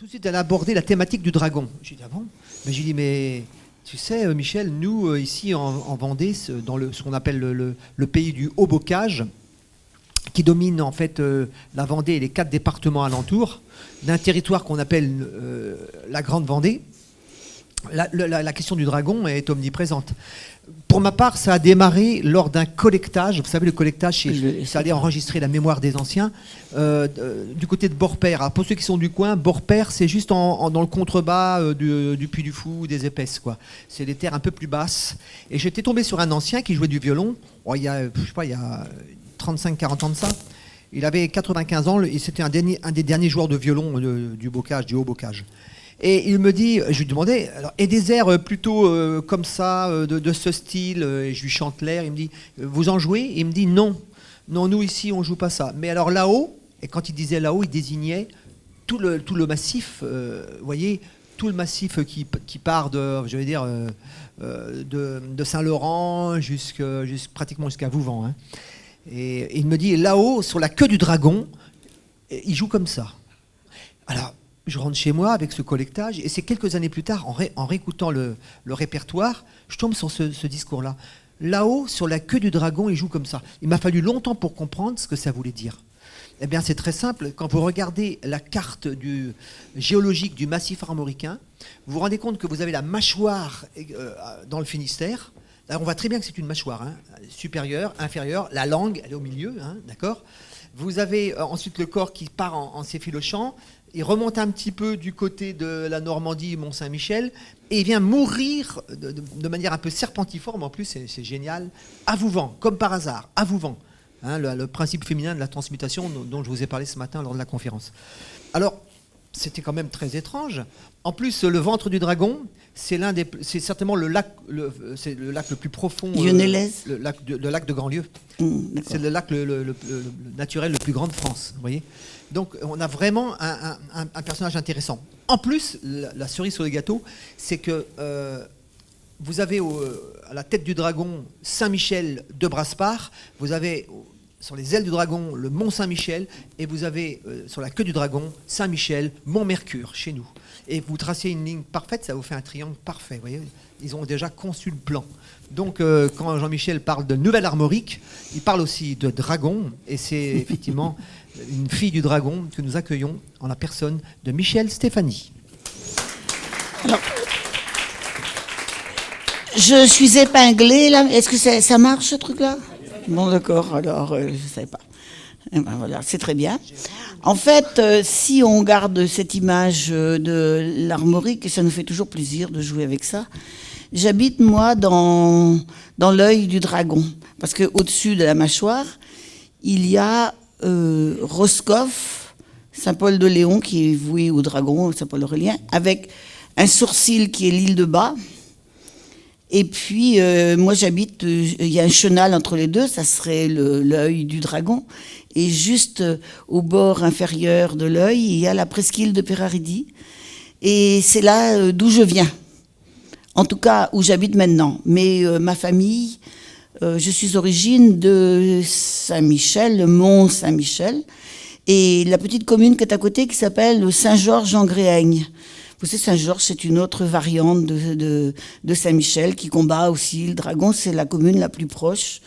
tout de suite, elle a abordé la thématique du dragon. J'ai dit, ah bon? Mais j'ai dit, mais tu sais, Michel, nous, ici en Vendée, dans ce qu'on appelle le pays du Haut-Bocage, qui domine en fait la Vendée et les 4 départements alentours, d'un territoire qu'on appelle la Grande Vendée, la question du dragon est omniprésente. Pour ma part, ça a démarré lors d'un collectage. Vous savez, le collectage, ça allait enregistrer la mémoire des anciens. Du côté de Borpère. Alors, pour ceux qui sont du coin, Borpère, c'est juste dans le contrebas du Puy du Fou, des Épaisses, quoi. C'est des terres un peu plus basses. Et j'étais tombé sur un ancien qui jouait du violon. Il y a 35-40 ans de ça. Il avait 95 ans et c'était un des derniers joueurs de violon du Bocage, du Haut-Bocage. Et il me dit, je lui demandais, alors, et des airs plutôt comme ça, de ce style, et je lui chante l'air, il me dit, vous en jouez? Et il me dit, non, nous ici on joue pas ça. Mais alors là-haut, et quand il disait là-haut, il désignait tout le massif, vous voyez, tout le massif qui part de Saint-Laurent pratiquement jusqu'à Vouvant. Hein. Et il me dit, là-haut, sur la queue du dragon, il joue comme ça. Alors, je rentre chez moi avec ce collectage, et c'est quelques années plus tard, en réécoutant le répertoire, je tombe sur ce discours-là. Là-haut, sur la queue du dragon, il joue comme ça. Il m'a fallu longtemps pour comprendre ce que ça voulait dire. Eh bien, c'est très simple. Quand vous regardez la carte géologique du massif armoricain, vous vous rendez compte que vous avez la mâchoire dans le Finistère. Alors, on voit très bien que c'est une mâchoire, hein, supérieure, inférieure. La langue, elle est au milieu, hein, d'accord ? Vous avez ensuite le corps qui part en s'effilochant. Il remonte un petit peu du côté de la Normandie, Mont-Saint-Michel, et il vient mourir de manière un peu serpentiforme, en plus, c'est génial, à Vouvant, comme par hasard, à Vouvant. Hein, le principe féminin de la transmutation dont je vous ai parlé ce matin lors de la conférence. Alors, c'était quand même très étrange. En plus, le ventre du dragon, c'est certainement le lac le plus profond. Le lac de Grandlieu. C'est le lac le naturel le plus grand de France. Vous voyez. Donc, on a vraiment un personnage intéressant. En plus, la cerise sur le gâteau, c'est que vous avez à la tête du dragon Saint-Michel de Brasparts. Vous avez sur les ailes du dragon le Mont Saint-Michel, et vous avez sur la queue du dragon Saint-Michel, Mont Mercure, chez nous. Et vous tracez une ligne parfaite, ça vous fait un triangle parfait. Vous voyez, ils ont déjà conçu le plan. Donc, quand Jean-Michel parle de nouvelle armorique, il parle aussi de dragon, et c'est effectivement une fille du dragon que nous accueillons en la personne de Michel Stéphanie. Alors, je suis épinglée là. Est-ce que ça marche ce truc-là? Bon, d'accord. Alors, je ne savais pas. Et ben voilà, c'est très bien. En fait, si on garde cette image de l'armorique, ça nous fait toujours plaisir de jouer avec ça. J'habite, moi, dans l'œil du dragon. Parce qu'au-dessus de la mâchoire, il y a Roscoff, Saint-Paul de Léon, qui est voué au dragon, Saint-Paul Aurélien, avec un sourcil qui est l'île de Bas. Et puis, moi, j'habite, il y a un chenal entre les deux, ça serait l'œil du dragon. Et juste au bord inférieur de l'œil, il y a la presqu'île de Péraridi. Et c'est là d'où je viens. En tout cas, où j'habite maintenant. Mais ma famille, je suis origine de Saint-Michel, le Mont Saint-Michel, et la petite commune qui est à côté qui s'appelle Saint-Georges-en-Gréaigne. Vous savez, Saint-Georges, c'est une autre variante de Saint-Michel qui combat aussi le dragon. C'est la commune la plus proche.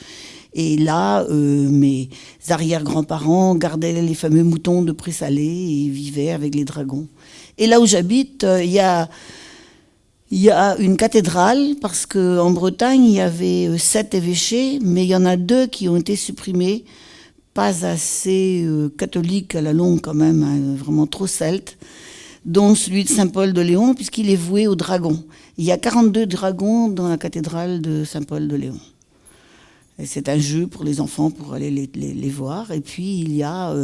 Et là, mes arrière-grands-parents gardaient les fameux moutons de Pré-Salé et vivaient avec les dragons. Et là où j'habite, il y a une cathédrale, parce qu'en Bretagne, il y avait 7 évêchés, mais il y en a 2 qui ont été supprimés, pas assez catholiques à la longue quand même, hein, vraiment trop celtes, dont celui de Saint-Paul de Léon, puisqu'il est voué aux dragons. Il y a 42 dragons dans la cathédrale de Saint-Paul de Léon. Et c'est un jeu pour les enfants pour aller les voir. Et puis il y a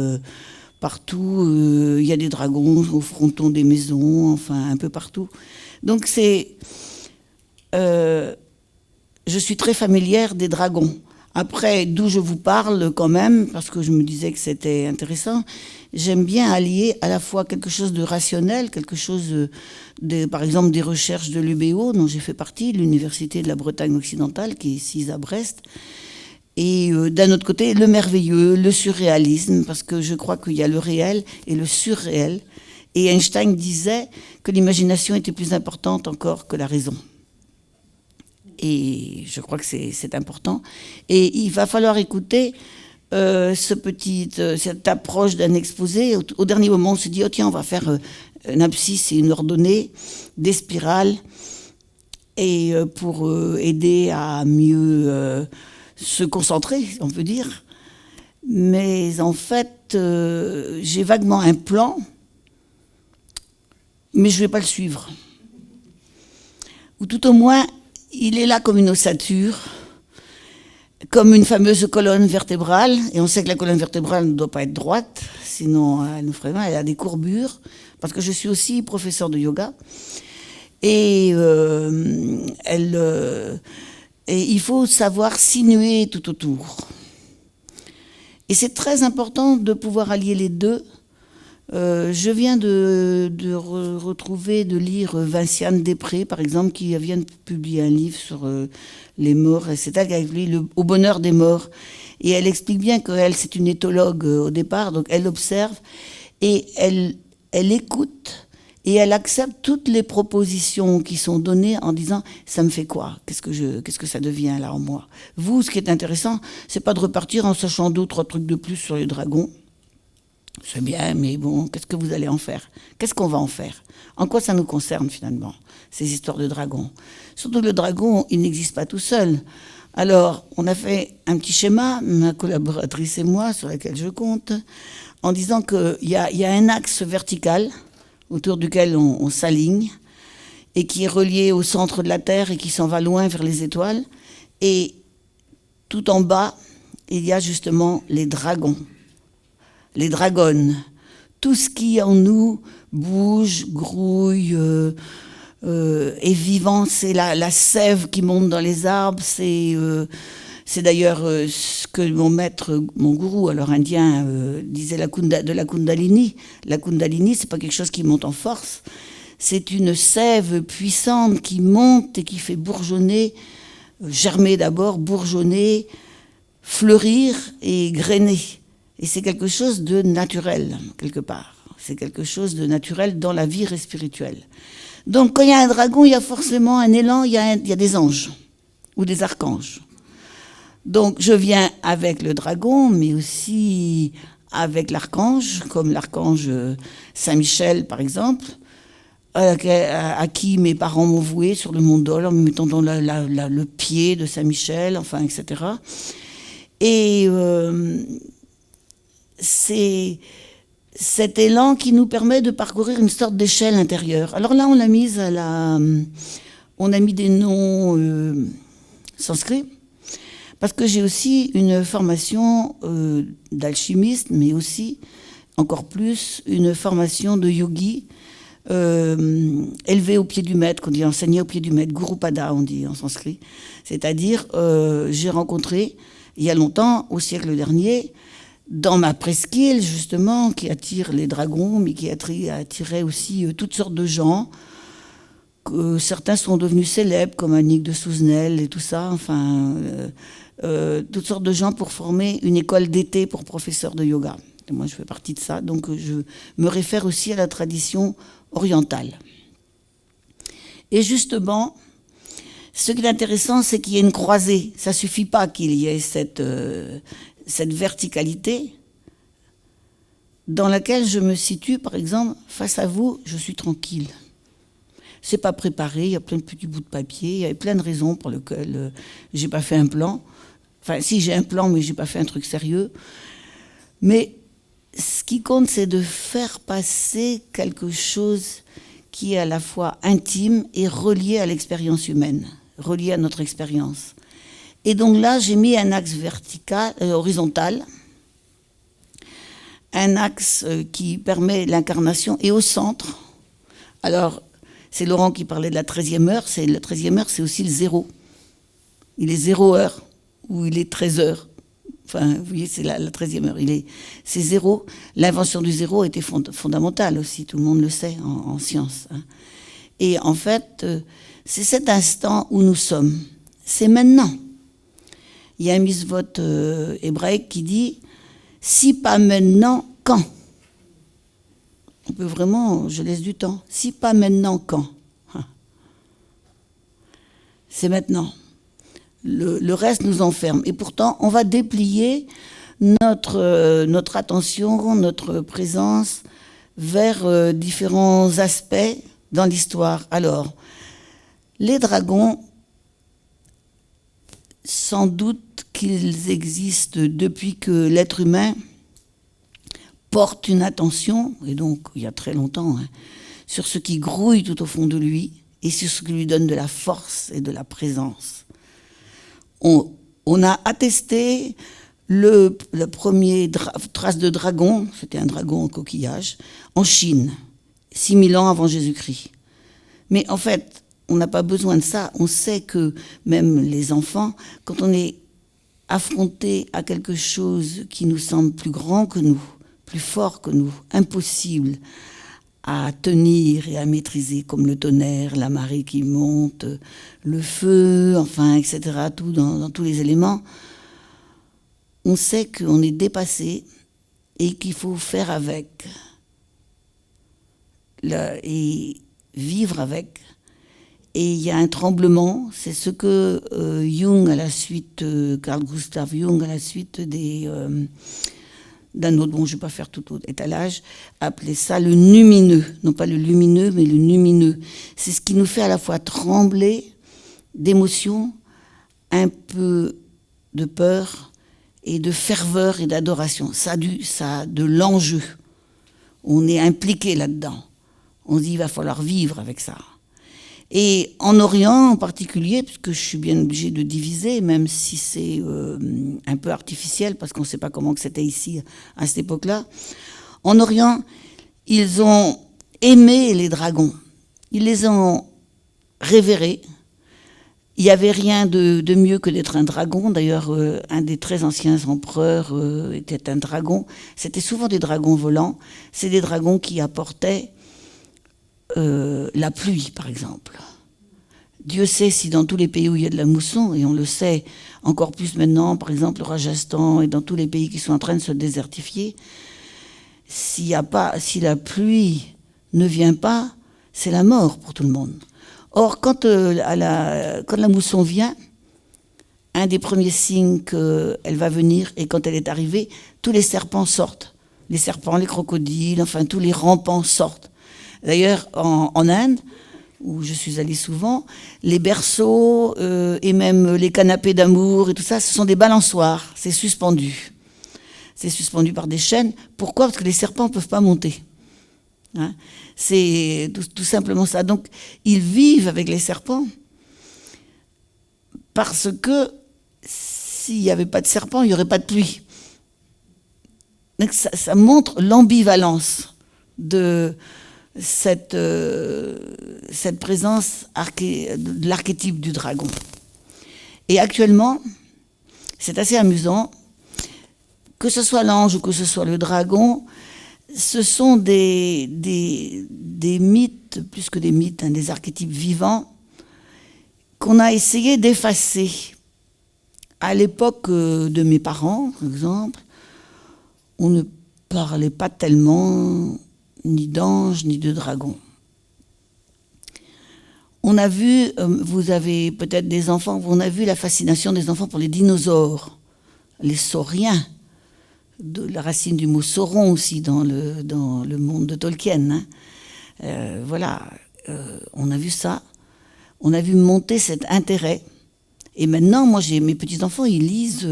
partout, il y a des dragons au fronton des maisons, enfin un peu partout. Donc je suis très familière des dragons. Après, d'où je vous parle quand même, parce que je me disais que c'était intéressant, j'aime bien allier à la fois quelque chose de rationnel, quelque chose par exemple des recherches de l'UBO, dont j'ai fait partie, l'Université de la Bretagne occidentale, qui est ici à Brest, et d'un autre côté, le merveilleux, le surréalisme, parce que je crois qu'il y a le réel et le surréel, Et Einstein disait que l'imagination était plus importante encore que la raison. Et je crois que c'est important. Et il va falloir écouter cette approche d'un exposé. Au dernier moment, on se dit, oh tiens, on va faire un abscisse et une ordonnée, des spirales, et pour aider à mieux se concentrer, on peut dire. Mais en fait, j'ai vaguement un plan, mais je ne vais pas le suivre. Ou tout au moins, il est là comme une ossature, comme une fameuse colonne vertébrale, et on sait que la colonne vertébrale ne doit pas être droite, sinon elle nous ferait mal, elle a des courbures, parce que je suis aussi professeur de yoga, et il faut savoir sinuer tout autour. Et c'est très important de pouvoir allier les deux. Je viens de retrouver, de lire Vinciane Després, par exemple, qui vient de publier un livre sur les morts. C'est elle qui a écrit Au bonheur des morts. Et elle explique bien qu'elle, c'est une éthologue au départ, donc elle observe et elle écoute et elle accepte toutes les propositions qui sont données en disant « ça me fait quoi ? Qu'est-ce que ça devient là en moi ?» Vous, ce qui est intéressant, c'est pas de repartir en sachant 2 ou 3 trucs de plus sur les dragons. C'est bien, mais bon, qu'est-ce que vous allez en faire ? Qu'est-ce qu'on va en faire ? En quoi ça nous concerne finalement, ces histoires de dragons ? Surtout que le dragon, il n'existe pas tout seul. Alors, on a fait un petit schéma, ma collaboratrice et moi, sur laquelle je compte, en disant qu'il y a un axe vertical autour duquel on s'aligne et qui est relié au centre de la Terre et qui s'en va loin vers les étoiles. Et tout en bas, il y a justement les dragons. Les dragones, tout ce qui en nous bouge, grouille, est vivant, c'est la sève qui monte dans les arbres, c'est d'ailleurs ce que mon maître, mon gourou, alors indien, disait de la Kundalini. La Kundalini, c'est pas quelque chose qui monte en force, c'est une sève puissante qui monte et qui fait bourgeonner, germer d'abord, bourgeonner, fleurir et grainer. Et c'est quelque chose de naturel, quelque part. C'est quelque chose de naturel dans la vie spirituelle. Donc, quand il y a un dragon, il y a forcément un élan, il y a des anges ou des archanges. Donc, je viens avec le dragon, mais aussi avec l'archange, comme l'archange Saint-Michel, par exemple, à qui mes parents m'ont voué sur le mont Dol, en me mettant dans le pied de Saint-Michel, enfin, etc. Et c'est cet élan qui nous permet de parcourir une sorte d'échelle intérieure. Alors là, on a mis des noms sanscrits, parce que j'ai aussi une formation d'alchimiste, mais aussi, encore plus, une formation de yogi, élevé au pied du maître, qu'on dit enseigné au pied du maître, Gurupada, on dit en sanskrit. C'est-à-dire, j'ai rencontré, il y a longtemps, au siècle dernier, dans ma presqu'île, justement, qui attire les dragons, mais qui attirait aussi toutes sortes de gens. Certains sont devenus célèbres, comme Annick de Souzenel et tout ça. Enfin, toutes sortes de gens pour former une école d'été pour professeurs de yoga. Et moi, je fais partie de ça. Donc, je me réfère aussi à la tradition orientale. Et justement, ce qui est intéressant, c'est qu'il y ait une croisée. Ça ne suffit pas qu'il y ait cette verticalité dans laquelle je me situe, par exemple, face à vous, je suis tranquille. C'est pas préparé, il y a plein de petits bouts de papier, il y a plein de raisons pour lesquelles j'ai pas fait un plan. Enfin, si, j'ai un plan, mais j'ai pas fait un truc sérieux. Mais ce qui compte, c'est de faire passer quelque chose qui est à la fois intime et relié à l'expérience humaine, relié à notre expérience. Et donc là, j'ai mis un axe horizontal, un axe qui permet l'incarnation, et au centre, alors c'est Laurent qui parlait de la 13e heure, la 13e heure, c'est aussi le 0. Il est 0 heure, ou il est 13 heures. Enfin, vous voyez, c'est la 13e heure. C'est 0. L'invention du 0 était fondamentale aussi, tout le monde le sait en science. Hein. Et en fait, c'est cet instant où nous sommes. C'est maintenant. Il y a un misvot hébraïque qui dit « si pas maintenant, quand ?» On peut vraiment, je laisse du temps. Si pas maintenant, quand? C'est maintenant. Le reste nous enferme. Et pourtant, on va déplier notre attention, notre présence vers différents aspects dans l'histoire. Alors, les dragons, sans doute qu'ils existent depuis que l'être humain porte une attention, et donc il y a très longtemps, sur ce qui grouille tout au fond de lui et sur ce qui lui donne de la force et de la présence. On a attesté la première trace de dragon, c'était un dragon en coquillage, en Chine, 6000 ans avant Jésus-Christ. Mais en fait, on n'a pas besoin de ça. On sait que même les enfants, quand on est affronté à quelque chose qui nous semble plus grand que nous, plus fort que nous, impossible à tenir et à maîtriser, comme le tonnerre, la marée qui monte, le feu, enfin, etc., tout dans tous les éléments, on sait qu'on est dépassé et qu'il faut faire avec et vivre avec. Et il y a un tremblement, c'est ce que Jung, à la suite, Carl Gustav Jung, à la suite d'un autre, bon, je ne vais pas faire tout étalage, appelait ça le numineux. Non pas le lumineux, mais le numineux. C'est ce qui nous fait à la fois trembler d'émotion, un peu de peur et de ferveur et d'adoration. Ça a de l'enjeu. On est impliqué là-dedans. On se dit, il va falloir vivre avec ça. Et en Orient en particulier, puisque je suis bien obligée de diviser, même si c'est un peu artificiel, parce qu'on ne sait pas comment que c'était ici à cette époque-là, en Orient, ils ont aimé les dragons. Ils les ont révérés. Il n'y avait rien de mieux que d'être un dragon. D'ailleurs, un des très anciens empereurs était un dragon. C'était souvent des dragons volants. C'est des dragons qui apportaient la pluie, par exemple. Dieu sait si dans tous les pays où il y a de la mousson, et on le sait encore plus maintenant, par exemple le Rajasthan et dans tous les pays qui sont en train de se désertifier, si la pluie ne vient pas, c'est la mort pour tout le monde. Or, quand la mousson vient, un des premiers signes qu'elle va venir, et quand elle est arrivée, tous les serpents sortent. Les serpents, les crocodiles, enfin tous les rampants sortent. D'ailleurs, en Inde, où je suis allée souvent, les berceaux et même les canapés d'amour et tout ça, ce sont des balançoires, c'est suspendu. C'est suspendu par des chaînes. Pourquoi ? Parce que les serpents ne peuvent pas monter. Hein ? C'est tout simplement ça. Donc, ils vivent avec les serpents parce que s'il n'y avait pas de serpents, il n'y aurait pas de pluie. Donc, ça montre l'ambivalence de cette présence de l'archétype du dragon. Et actuellement, c'est assez amusant, que ce soit l'ange ou que ce soit le dragon, ce sont des mythes, plus que des mythes, des archétypes vivants, qu'on a essayé d'effacer. À l'époque de mes parents, par exemple, on ne parlait pas tellement ni d'ange, ni de dragon. On a vu, vous avez peut-être des enfants, on a vu la fascination des enfants pour les dinosaures, les sauriens, de la racine du mot sauron aussi dans le monde de Tolkien. Hein. On a vu ça, on a vu monter cet intérêt. Et maintenant, moi, mes petits-enfants, ils lisent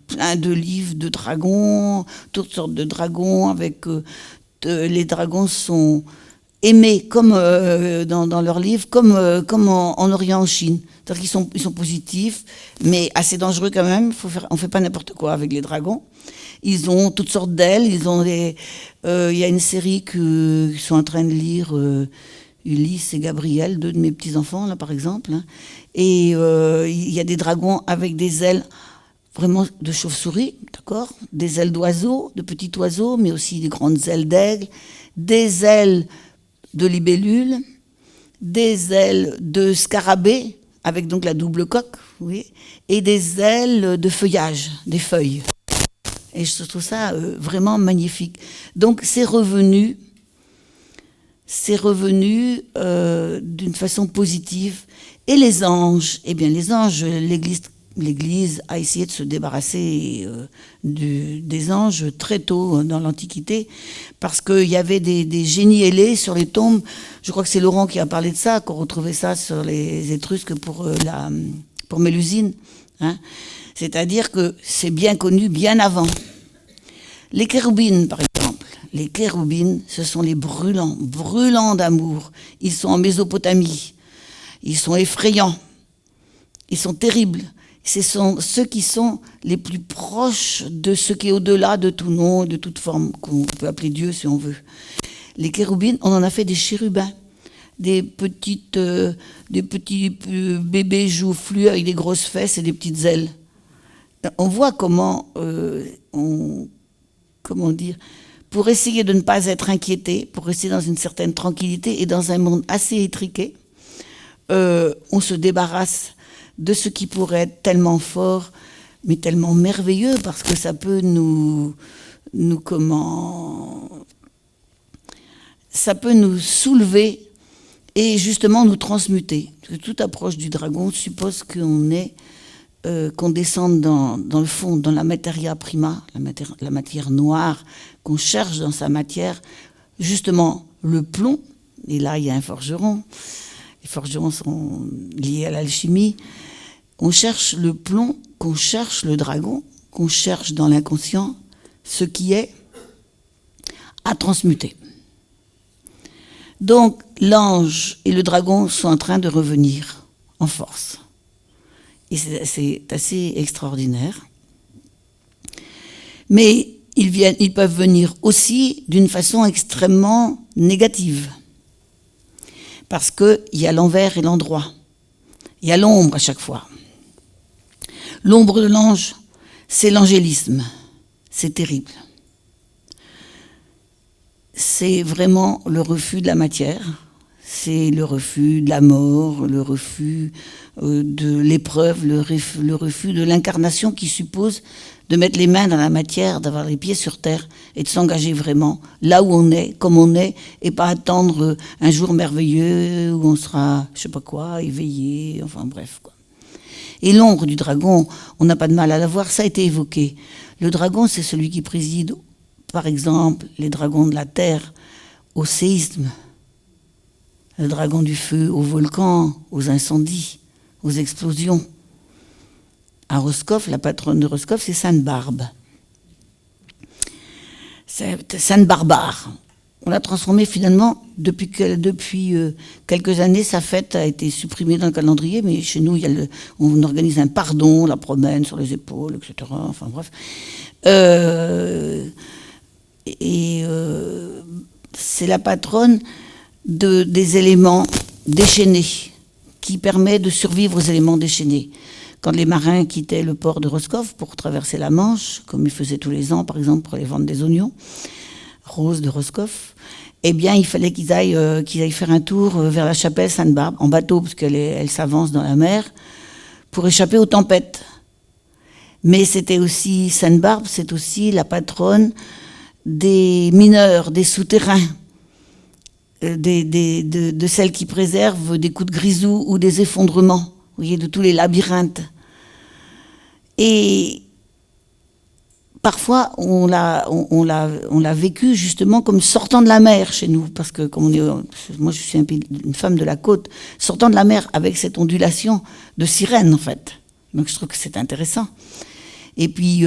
plein de livres de dragons, toutes sortes de dragons avec... les dragons sont aimés comme dans leurs livres, comme en Orient, en Chine. C'est-à-dire qu'ils sont positifs, mais assez dangereux quand même. On ne fait pas n'importe quoi avec les dragons. Ils ont toutes sortes d'ailes. Il y a une série qu'ils sont en train de lire, Ulysse et Gabriel, deux de mes petits-enfants, là, par exemple. Hein. Et il y a des dragons avec des ailes vraiment de chauve-souris, d'accord, des ailes d'oiseaux, de petits oiseaux, mais aussi des grandes ailes d'aigle, des ailes de libellule, des ailes de scarabée, avec donc la double coque, oui, et des ailes de feuillage, des feuilles. Et je trouve ça vraiment magnifique. Donc c'est revenu c'est revenu d'une façon positive. Et les anges, eh bien les anges, l'Église a essayé de se débarrasser des anges très tôt dans l'Antiquité, parce qu'il y avait des génies ailés sur les tombes. Je crois que c'est Laurent qui a parlé de ça, qu'on retrouvait ça sur les Étrusques pour Mélusine. Hein. C'est-à-dire que c'est bien connu bien avant. Les chérubines, par exemple. Les chérubines, ce sont les brûlants d'amour. Ils sont en Mésopotamie. Ils sont effrayants. Ils sont terribles. Ce sont ceux qui sont les plus proches de ce qui est au-delà de tout nom, de toute forme, qu'on peut appeler Dieu si on veut. Les chérubines, on en a fait des chérubins. Des petits bébés joufflus avec des grosses fesses et des petites ailes. On voit comment dire, pour essayer de ne pas être inquiété, pour rester dans une certaine tranquillité et dans un monde assez étriqué, on se débarrasse de ce qui pourrait être tellement fort, mais tellement merveilleux, parce que ça peut ça peut nous soulever et justement nous transmuter. Parce que toute approche du dragon suppose qu'on descende dans le fond, dans la materia prima, la matière noire, qu'on cherche dans sa matière, justement le plomb. Et là, il y a un forgeron. Les forgerons sont liés à l'alchimie. On cherche le plomb, qu'on cherche le dragon, qu'on cherche dans l'inconscient, ce qui est à transmuter. Donc, l'ange et le dragon sont en train de revenir en force. Et c'est assez extraordinaire. Mais ils peuvent venir aussi d'une façon extrêmement négative. Parce qu'il y a l'envers et l'endroit. Il y a l'ombre à chaque fois. L'ombre de l'ange, c'est l'angélisme. C'est terrible. C'est vraiment le refus de la matière. C'est le refus de la mort, le refus de l'épreuve, le refus de l'incarnation qui suppose de mettre les mains dans la matière, d'avoir les pieds sur terre et de s'engager vraiment là où on est, comme on est, et pas attendre un jour merveilleux où on sera, je sais pas quoi, éveillé, enfin bref, quoi. Et l'ombre du dragon, on n'a pas de mal à la voir, ça a été évoqué. Le dragon, c'est celui qui préside, par exemple, les dragons de la terre au séisme, le dragon du feu au volcan, aux incendies, aux explosions. À Roscoff, la patronne de Roscoff, c'est Sainte Barbe. Sainte Barbare. On l'a transformée finalement, depuis quelques années, sa fête a été supprimée dans le calendrier, mais chez nous, on organise un pardon, on la promène sur les épaules, etc. Enfin bref. C'est la patronne des éléments déchaînés, qui permet de survivre aux éléments déchaînés. Quand les marins quittaient le port de Roscoff pour traverser la Manche, comme ils faisaient tous les ans, par exemple, pour aller vendre des oignons roses de Roscoff, eh bien, il fallait qu'ils aillent faire un tour vers la chapelle Sainte-Barbe, en bateau, parce qu'elle s'avance dans la mer, pour échapper aux tempêtes. Mais c'était aussi, Sainte-Barbe, c'est aussi la patronne des mineurs, des souterrains, de celles qui préservent des coups de grisou ou des effondrements, vous voyez, de tous les labyrinthes. Et parfois, on l'a vécu justement comme sortant de la mer chez nous, parce que comme moi je suis une femme de la côte, sortant de la mer avec cette ondulation de sirène en fait. Donc je trouve que c'est intéressant. Et puis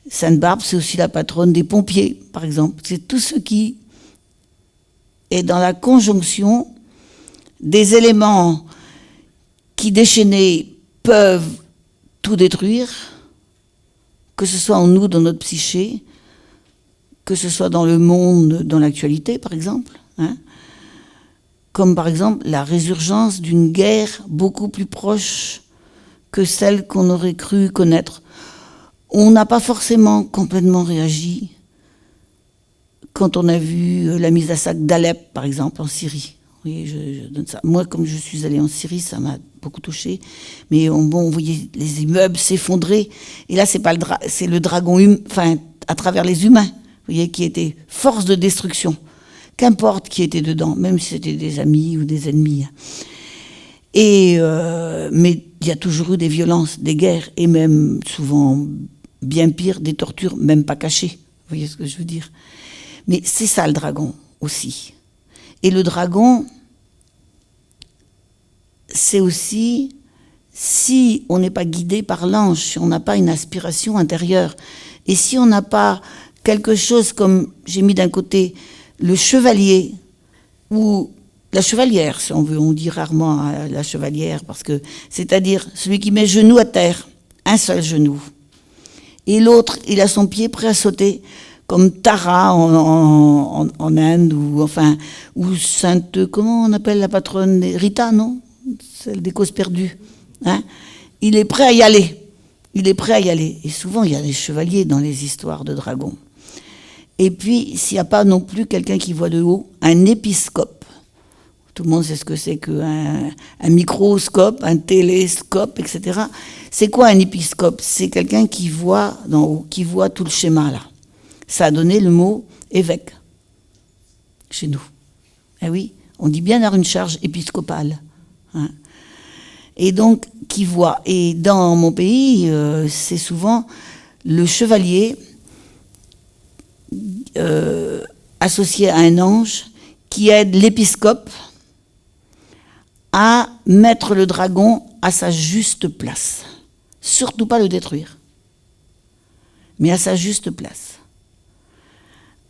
Sainte-Barbe, c'est aussi la patronne des pompiers, par exemple. C'est tout ce qui est dans la conjonction des éléments qui déchaînés peuvent tout détruire, que ce soit en nous, dans notre psyché, que ce soit dans le monde, dans l'actualité, par exemple, hein, comme par exemple la résurgence d'une guerre beaucoup plus proche que celle qu'on aurait cru connaître. On n'a pas forcément complètement réagi quand on a vu la mise à sac d'Alep, par exemple, en Syrie. Oui, je donne ça. Moi, comme je suis allée en Syrie, ça m'a beaucoup touchée. Mais on voyait les immeubles s'effondrer. Et là, c'est le dragon, à travers les humains, vous voyez, qui était force de destruction. qu'importe qui était dedans, même si c'était des amis ou des ennemis. Mais il y a toujours eu des violences, des guerres, et même souvent, bien pire, des tortures, même pas cachées. Vous voyez ce que je veux dire? Mais c'est ça le dragon aussi. Et le dragon, c'est aussi, si on n'est pas guidé par l'ange, si on n'a pas une aspiration intérieure, et si on n'a pas quelque chose comme, j'ai mis d'un côté, le chevalier, ou la chevalière, si on veut, on dit rarement la chevalière, parce que, c'est-à-dire celui qui met genou à terre, un seul genou, et l'autre, il a son pied prêt à sauter, comme Tara en Inde, ou Sainte, comment on appelle la patronne, Rita, non? Celle des causes perdues. Hein? Il est prêt à y aller. Il est prêt à y aller. Et souvent, il y a des chevaliers dans les histoires de dragons. Et puis, s'il n'y a pas non plus quelqu'un qui voit de haut, un épiscope. Tout le monde sait ce que c'est qu'un microscope, un télescope, etc. C'est quoi un épiscope? C'est quelqu'un qui voit d'en haut, qui voit tout le schéma là. Ça a donné le mot évêque chez nous. Eh oui, on dit bien avoir une charge épiscopale. Hein. Et donc, qui voit. Et dans mon pays, c'est souvent le chevalier associé à un ange qui aide l'épiscope à mettre le dragon à sa juste place. Surtout pas le détruire, mais à sa juste place.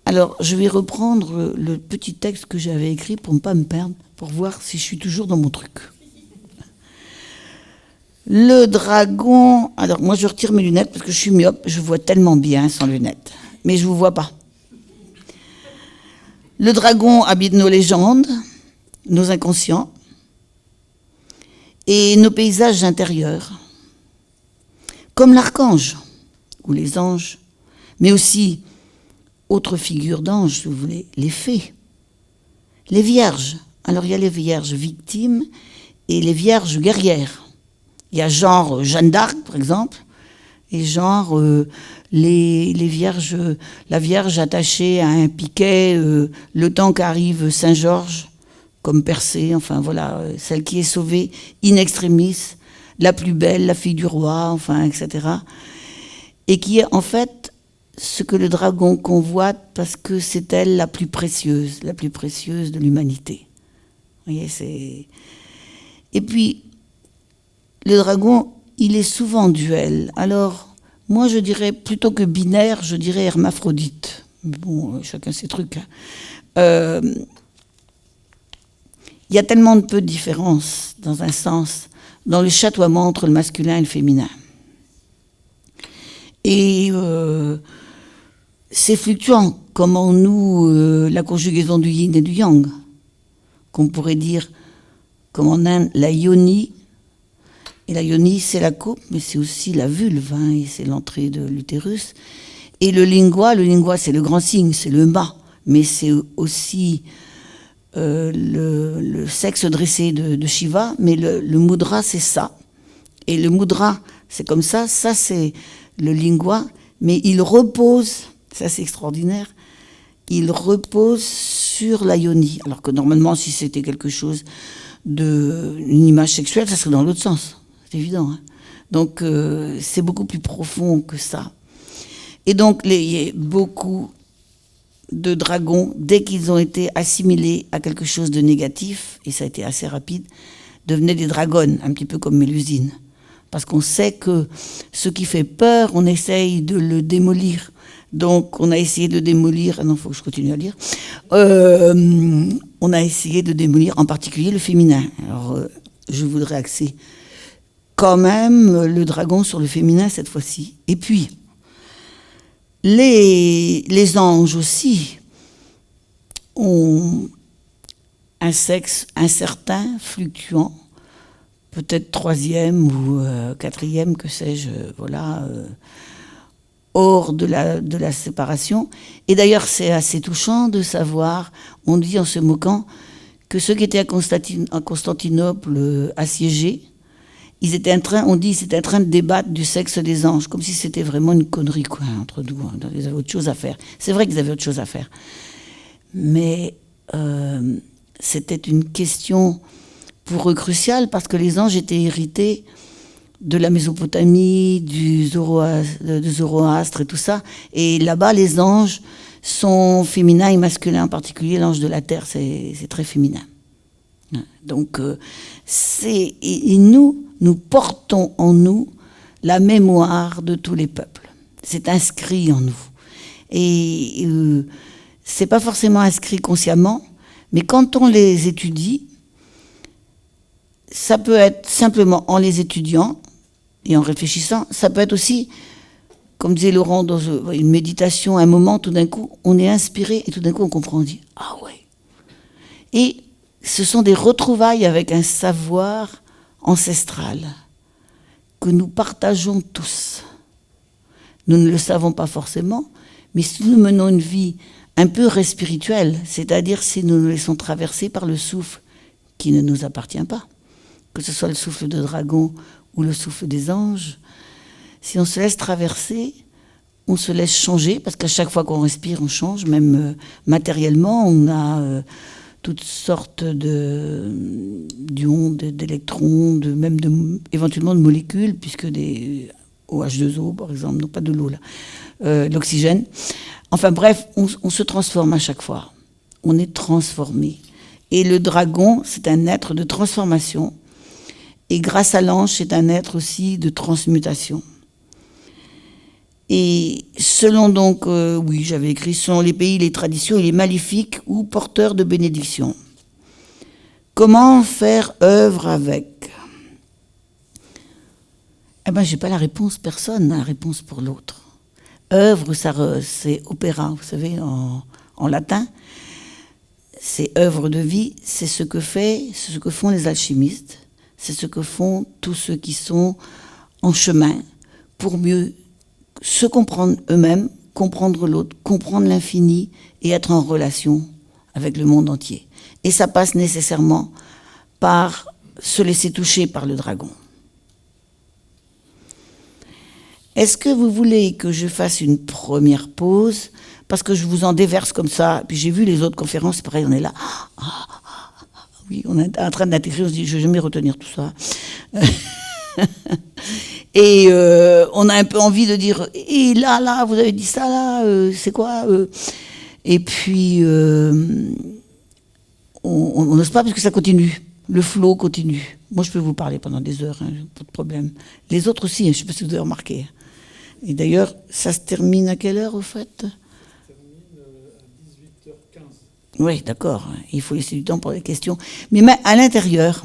Alors, je vais reprendre le petit texte que j'avais écrit pour ne pas me perdre, pour voir si je suis toujours dans mon truc. Le dragon... Alors, moi, je retire mes lunettes parce que je suis myope, je vois tellement bien sans lunettes. Mais je ne vous vois pas. Le dragon habite nos légendes, nos inconscients et nos paysages intérieurs, comme l'archange ou les anges, mais aussi autre figure d'ange, si vous voulez, les fées, les vierges. Alors il y a les vierges victimes et les vierges guerrières. Il y a genre Jeanne d'Arc, par exemple, et genre les vierges, la vierge attachée à un piquet le temps qu'arrive Saint-Georges, comme Persée, enfin voilà, celle qui est sauvée in extremis, la plus belle, la fille du roi, enfin, etc. Et qui est en fait ce que le dragon convoite parce que c'est elle la plus précieuse de l'humanité. Vous voyez, c'est... Et puis, le dragon, il est souvent duel. Alors, moi, je dirais, plutôt que binaire, je dirais hermaphrodite. Bon, chacun ses trucs. Hein. Il y a tellement de peu de différence, dans un sens, dans le chatoiement entre le masculin et le féminin. Et c'est fluctuant, comme en nous, la conjugaison du yin et du yang, qu'on pourrait dire, comme en Inde, la yoni. Et la yoni, c'est la coupe, mais c'est aussi la vulve, hein, et c'est l'entrée de l'utérus. Et le lingua, c'est le grand signe, c'est le mât, mais c'est aussi le sexe dressé de Shiva, mais le mudra, c'est ça. Et le mudra, c'est comme ça c'est le lingua, mais il repose, ça c'est extraordinaire, il repose sur la yoni, alors que normalement, si c'était quelque chose une image sexuelle, ça serait dans l'autre sens. C'est évident. Hein. Donc, c'est beaucoup plus profond que ça. Et donc, il y a beaucoup de dragons, dès qu'ils ont été assimilés à quelque chose de négatif, et ça a été assez rapide, devenaient des dragones, un petit peu comme Mélusine. Parce qu'on sait que ce qui fait peur, on essaye de le démolir. Donc, on a essayé de démolir... Ah non, il faut que je continue à lire. On a essayé de démolir, en particulier, le féminin. Alors, je voudrais axer quand même le dragon sur le féminin cette fois-ci. Et puis, les anges aussi ont un sexe incertain, fluctuant, peut-être troisième ou quatrième, que sais-je, voilà, hors de la séparation. Et d'ailleurs, c'est assez touchant de savoir, on dit en se moquant, que ceux qui étaient à Constantinople assiégés, ils étaient en train de débattre du sexe des anges, comme si c'était vraiment une connerie, quoi, entre nous. Ils avaient autre chose à faire. C'est vrai qu'ils avaient autre chose à faire. Mais c'était une question pour eux cruciale, parce que les anges étaient hérités de la Mésopotamie, du Zoroastre et tout ça. Et là-bas, les anges sont féminins et masculins, en particulier l'ange de la terre, c'est très féminin. Donc, et nous portons en nous la mémoire de tous les peuples. C'est inscrit en nous. Et c'est pas forcément inscrit consciemment, mais quand on les étudie, ça peut être simplement en les étudiant et en réfléchissant. Ça peut être aussi, comme disait Laurent, dans une méditation, un moment, tout d'un coup, on est inspiré et tout d'un coup, on comprend, on dit « Ah ouais !» Et ce sont des retrouvailles avec un savoir ancestral que nous partageons tous. Nous ne le savons pas forcément, mais si nous menons une vie un peu respirituelle, c'est-à-dire si nous nous laissons traverser par le souffle qui ne nous appartient pas, que ce soit le souffle de dragon ou le souffle des anges, si on se laisse traverser, on se laisse changer, parce qu'à chaque fois qu'on respire, on change, même matériellement, on a toutes sortes d'ions, d'électrons, éventuellement de molécules, puisque des OH2O, par exemple, non pas de l'eau, là, l'oxygène. Enfin bref, on se transforme à chaque fois. On est transformé. Et le dragon, c'est un être de transformation. Et grâce à l'ange, c'est un être aussi de transmutation. Et selon donc, oui, j'avais écrit, selon les pays, les traditions, il est maléfique ou porteur de bénédiction. Comment faire œuvre avec ? Eh bien, j'ai pas la réponse, personne n'a la réponse pour l'autre. Œuvre, c'est opéra, vous savez, en latin. C'est œuvre de vie, c'est ce que font les alchimistes, c'est ce que font tous ceux qui sont en chemin pour mieux se comprendre eux-mêmes, comprendre l'autre, comprendre l'infini et être en relation avec le monde entier. Et ça passe nécessairement par se laisser toucher par le dragon. Est-ce que vous voulez que je fasse une première pause ? Parce que je vous en déverse comme ça. Puis j'ai vu les autres conférences, c'est pareil, on est là. Oui, on est en train d'intégrer, on se dit, je ne vais jamais retenir tout ça. Et on a un peu envie de dire, et là, vous avez dit ça, là, c'est quoi Et puis, on n'ose pas parce que ça continue. Le flot continue. Moi, je peux vous parler pendant des heures, hein, pas de problème. Les autres aussi, hein, je ne sais pas si vous avez remarqué. Et d'ailleurs, ça se termine à quelle heure, au fait ? Ça se termine à 18h15. Oui, d'accord. Il faut laisser du temps pour les questions. Mais à l'intérieur,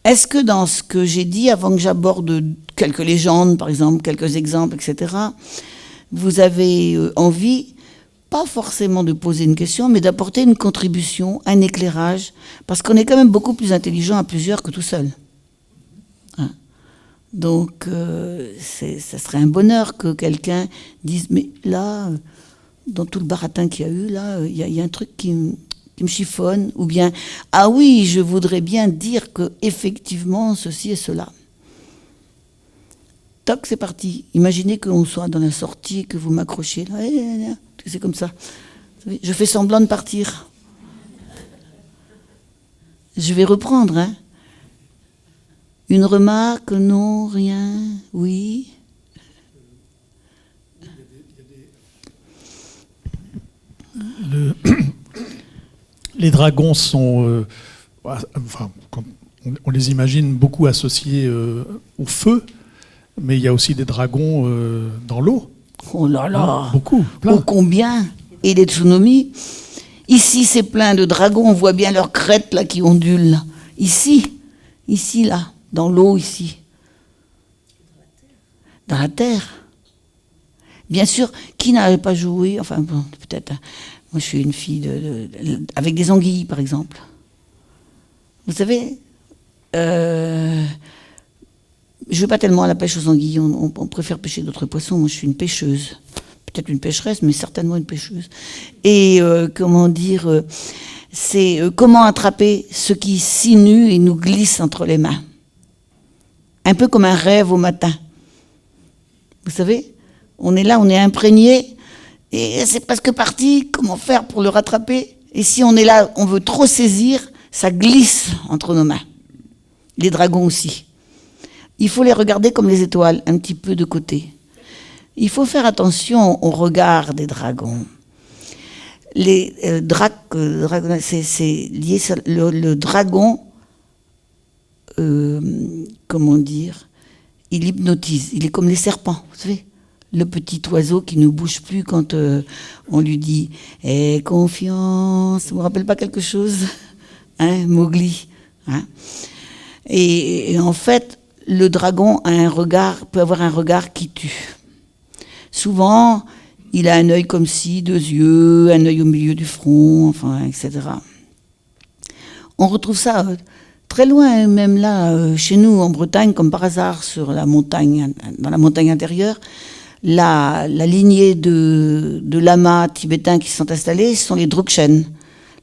est-ce que dans ce que j'ai dit, avant que j'aborde quelques légendes, par exemple, quelques exemples, etc., vous avez envie, pas forcément de poser une question, mais d'apporter une contribution, un éclairage, parce qu'on est quand même beaucoup plus intelligent à plusieurs que tout seul. Hein ? Donc, ça serait un bonheur que quelqu'un dise, mais là, dans tout le baratin qu'il y a eu, là, il y a un truc qui me chiffonne, ou bien, ah oui, je voudrais bien dire que effectivement ceci et cela. Toc, c'est parti. Imaginez qu'on soit dans la sortie, que vous m'accrochez là, c'est comme ça. Je fais semblant de partir. Je vais reprendre, hein. Une remarque, non, rien, oui. Les dragons sont, on les imagine beaucoup associés au feu, mais il y a aussi des dragons dans l'eau. Oh là là, beaucoup, plein. Oh combien. Et les tsunamis. Ici, c'est plein de dragons, on voit bien leurs crêtes là qui ondulent. Là. Ici, là, dans l'eau, ici. Dans la terre. Bien sûr, qui n'avait pas joué, enfin bon, peut-être, hein. Moi je suis une fille avec des anguilles par exemple. Vous savez, je ne vais pas tellement à la pêche aux anguilles, on préfère pêcher d'autres poissons, moi je suis une pêcheuse. Peut-être une pêcheresse, mais certainement une pêcheuse. Et comment dire, c'est comment attraper ce qui sinue et nous glisse entre les mains. Un peu comme un rêve au matin. Vous savez ? On est là, on est imprégné, et c'est presque parti. Comment faire pour le rattraper ? Et si on est là, on veut trop saisir, ça glisse entre nos mains. Les dragons aussi. Il faut les regarder comme les étoiles, un petit peu de côté. Il faut faire attention au regard des dragons. Les c'est lié sur le dragon, comment dire, il hypnotise. Il est comme les serpents, vous savez, le petit oiseau qui ne bouge plus quand on lui dit « Aie confiance », ça ne vous rappelle pas quelque chose, hein, Mowgli, hein. Et en fait, le dragon a un regard, peut avoir un regard qui tue. Souvent, il a un œil comme ci, 2 yeux, un œil au milieu du front, enfin, etc. On retrouve ça très loin, même là, chez nous, en Bretagne, comme par hasard, sur la montagne, dans la montagne intérieure, la lignée de lamas tibétains qui se sont installés, ce sont les Drukchen.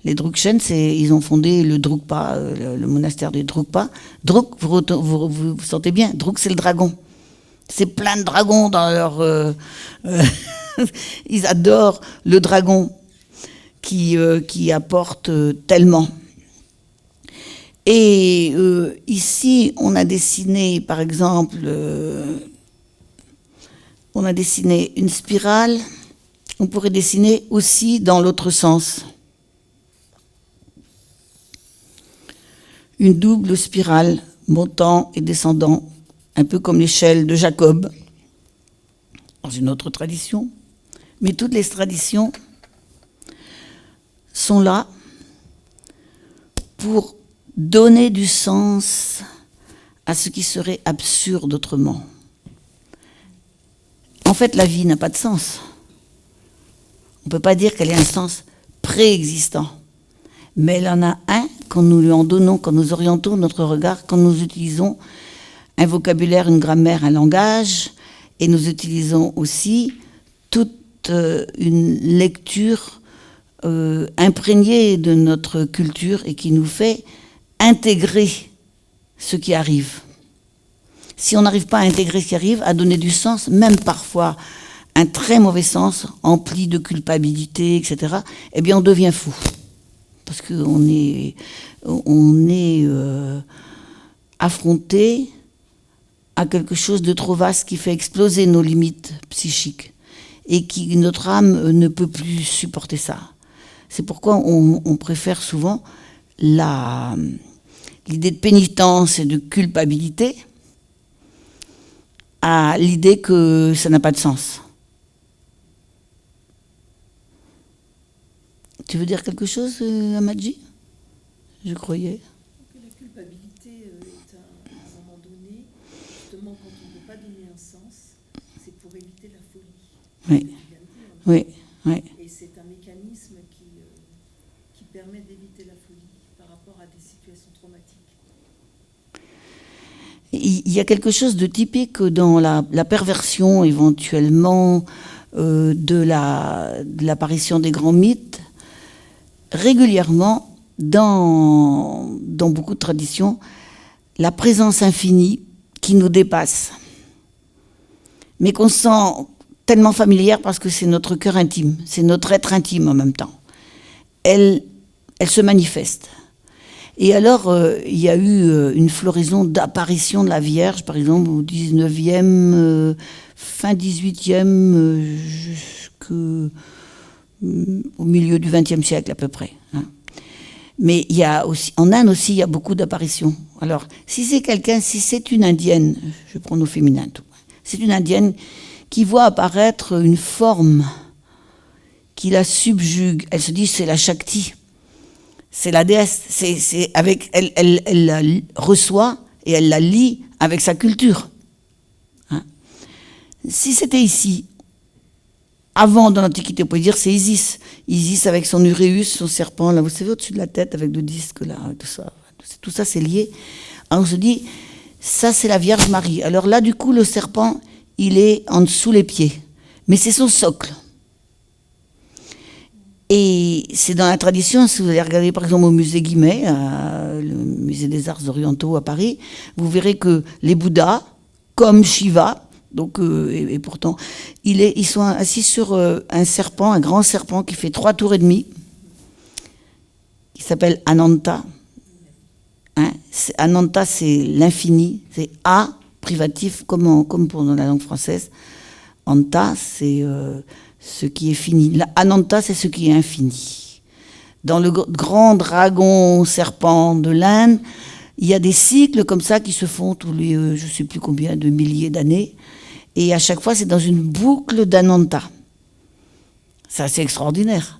Les Drukchen, ils ont fondé le Drukpa, le monastère des Drukpa. Druk, vous sentez bien, Druk, c'est le dragon. C'est plein de dragons dans leur... ils adorent le dragon qui apporte tellement. Et ici, on a dessiné, par exemple, on a dessiné une spirale. On pourrait dessiner aussi dans l'autre sens. Une double spirale, montant et descendant, un peu comme l'échelle de Jacob, dans une autre tradition. Mais toutes les traditions sont là pour donner du sens à ce qui serait absurde autrement. En fait, la vie n'a pas de sens. On ne peut pas dire qu'elle ait un sens préexistant. Mais elle en a un quand nous lui en donnons, quand nous orientons notre regard, quand nous utilisons un vocabulaire, une grammaire, un langage, et nous utilisons aussi toute une lecture imprégnée de notre culture et qui nous fait intégrer ce qui arrive. Si on n'arrive pas à intégrer ce qui arrive, à donner du sens, même parfois un très mauvais sens, empli de culpabilité, etc., eh bien on devient fou. Parce qu'on est affronté à quelque chose de trop vaste qui fait exploser nos limites psychiques et qui notre âme ne peut plus supporter ça. C'est pourquoi on préfère souvent l'idée de pénitence et de culpabilité à l'idée que ça n'a pas de sens. Tu veux dire quelque chose, Amadji ? Je croyais. La culpabilité est à un moment donné, justement quand on ne peut pas donner un sens, c'est pour éviter la folie. Oui, oui, oui. Et c'est un mécanisme qui permet d'éviter la folie par rapport à des situations traumatiques. Il y a quelque chose de typique dans la perversion éventuellement de l'apparition des grands mythes. Régulièrement, dans beaucoup de traditions, la présence infinie qui nous dépasse, mais qu'on sent tellement familière parce que c'est notre cœur intime, c'est notre être intime en même temps. Elle se manifeste. Et alors, il y a eu une floraison d'apparitions de la Vierge, par exemple, au 19e, fin 18e, jusqu'au milieu du 20e siècle à peu près. Hein. Mais il y a aussi, en Inde aussi, il y a beaucoup d'apparitions. Alors, si c'est quelqu'un, si c'est une indienne, je prends au féminin tout, c'est une indienne qui voit apparaître une forme qui la subjugue. Elle se dit c'est la Shakti, c'est la déesse. C'est avec elle la reçoit et elle la lie avec sa culture. Hein. Si c'était ici. Avant, dans l'Antiquité, on peut dire c'est Isis. Isis avec son uréus, son serpent, là, vous savez, au-dessus de la tête, avec le disque, là, tout ça, c'est lié. Alors on se dit, ça, c'est la Vierge Marie. Alors là, du coup, le serpent, il est en dessous les pieds. Mais c'est son socle. Et c'est dans la tradition, si vous allez regarder, par exemple, au musée Guimet, le musée des Arts orientaux à Paris, vous verrez que les Bouddhas, comme Shiva, donc, et pourtant, ils sont assis sur un serpent, un grand serpent qui fait 3 tours et demi. qui s'appelle Ananta. Hein, Ananta, c'est l'infini, c'est A, privatif, comme pour dans la langue française. Anta, c'est ce qui est fini. Ananta, c'est ce qui est infini. Dans le grand dragon serpent de l'Inde, il y a des cycles comme ça qui se font tous les, je ne sais plus combien de milliers d'années. Et à chaque fois, c'est dans une boucle d'Ananta. C'est assez extraordinaire.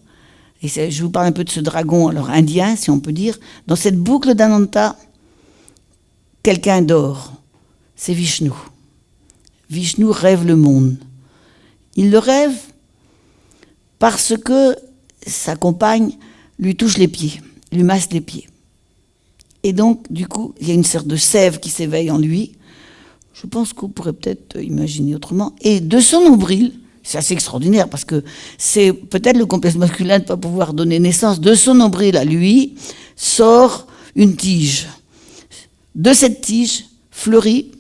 Et je vous parle un peu de ce dragon, alors indien, si on peut dire. Dans cette boucle d'Ananta, quelqu'un dort. C'est Vishnu. Vishnu rêve le monde. Il le rêve parce que sa compagne lui touche les pieds, lui masse les pieds. Et donc, du coup, il y a une sorte de sève qui s'éveille en lui. Je pense qu'on pourrait peut-être imaginer autrement. Et de son nombril, c'est assez extraordinaire parce que c'est peut-être le complexe masculin de ne pas pouvoir donner naissance. De son nombril à lui sort une tige. De cette tige fleurit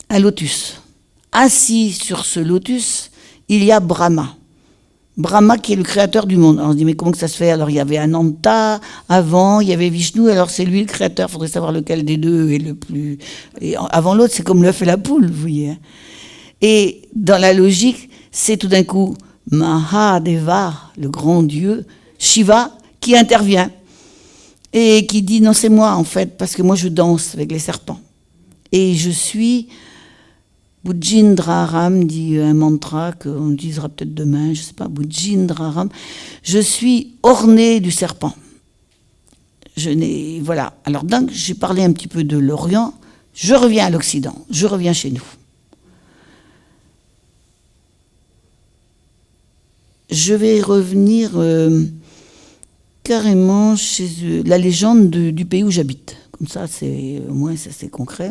un lotus. Assis sur ce lotus, il y a Brahma. Brahma qui est le créateur du monde. Alors on se dit mais comment que ça se fait? Alors il y avait Ananta avant, il y avait Vishnu, alors c'est lui le créateur. Il faudrait savoir lequel des deux est le plus... Et avant l'autre, c'est comme l'œuf et la poule, vous voyez. Et dans la logique, c'est tout d'un coup Mahadeva, le grand dieu, Shiva, qui intervient et qui dit non c'est moi en fait, parce que moi je danse avec les serpents. Et je suis... Bujindraram dit un mantra qu'on disera peut-être demain, je ne sais pas, Bujindraram. Je suis orné du serpent. Voilà. Alors donc, j'ai parlé un petit peu de l'Orient, je reviens à l'Occident, je reviens chez nous. Je vais revenir carrément chez la légende du pays où j'habite. Comme ça, au moins, c'est concret.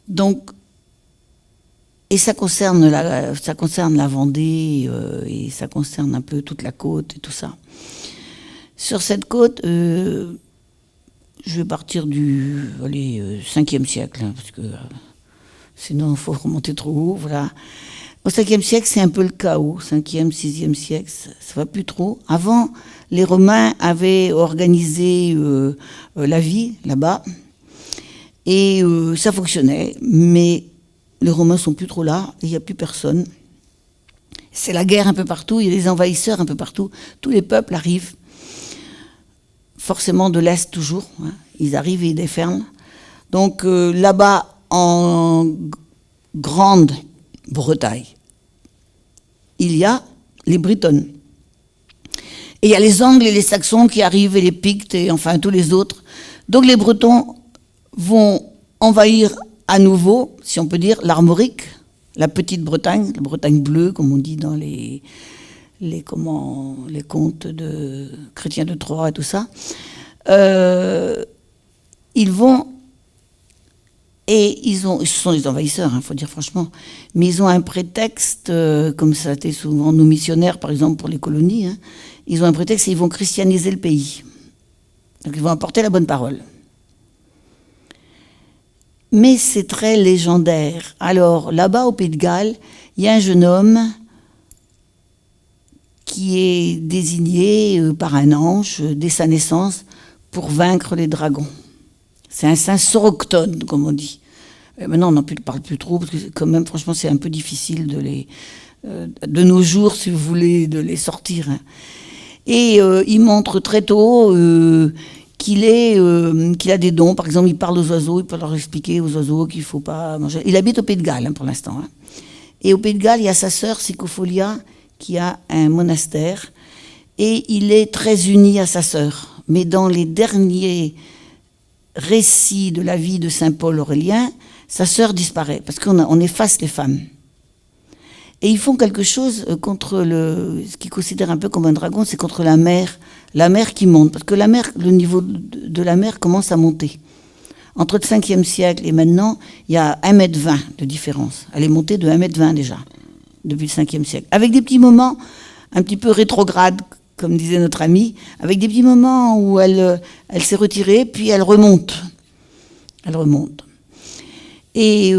Donc, et ça concerne la Vendée et ça concerne un peu toute la côte et tout ça. Sur cette côte, je vais partir du 5e siècle, hein, parce que sinon il faut remonter trop haut. Voilà. Au 5e siècle, c'est un peu le chaos. 5e, 6e siècle, ça ne va plus trop. Avant, les Romains avaient organisé la vie là-bas. Et ça fonctionnait, mais les Romains ne sont plus trop là, il n'y a plus personne. C'est la guerre un peu partout, il y a des envahisseurs un peu partout. Tous les peuples arrivent, forcément de l'Est toujours, hein. Ils arrivent et ils déferlent. Donc là-bas, en Grande-Bretagne, il y a les Britons. Et il y a les Angles et les Saxons qui arrivent, et les Pictes, et enfin tous les autres. Donc les Bretons vont envahir à nouveau, si on peut dire, l'Armorique, la petite Bretagne, la Bretagne bleue, comme on dit dans les contes de chrétiens de Troie et tout ça. Ils vont, et ce sont des envahisseurs, il faut dire franchement, mais ils ont un prétexte, comme ça a été souvent nos missionnaires, par exemple, pour les colonies, hein, ils ont un prétexte et ils vont christianiser le pays. Donc ils vont apporter la bonne parole. Mais c'est très légendaire. Alors, là-bas, au Pays de Galles, il y a un jeune homme qui est désigné par un ange dès sa naissance pour vaincre les dragons. C'est un saint soroctone, comme on dit. Maintenant, on n'en parle plus trop, parce que quand même, franchement, c'est un peu difficile de nos jours, si vous voulez, de les sortir. Hein. Et il montre très tôt... qu'il a des dons. Par exemple, il parle aux oiseaux, il peut leur expliquer aux oiseaux qu'il ne faut pas manger. Il habite au Pays de Galles, hein, pour l'instant. Hein. Et au Pays de Galles, il y a sa sœur, Psychopholia, qui a un monastère. Et il est très uni à sa sœur. Mais dans les derniers récits de la vie de saint Paul Aurélien, sa sœur disparaît, parce qu'on efface les femmes. Et ils font quelque chose contre ce qu'ils considèrent un peu comme un dragon, c'est contre la mer qui monte. Parce que la mer, le niveau de la mer commence à monter. Entre le 5e siècle et maintenant, il y a 1,20 m de différence. Elle est montée de 1,20 m déjà, depuis le 5e siècle. Avec des petits moments un petit peu rétrogrades, comme disait notre amie, avec des petits moments où elle s'est retirée, puis elle remonte. Elle remonte. Et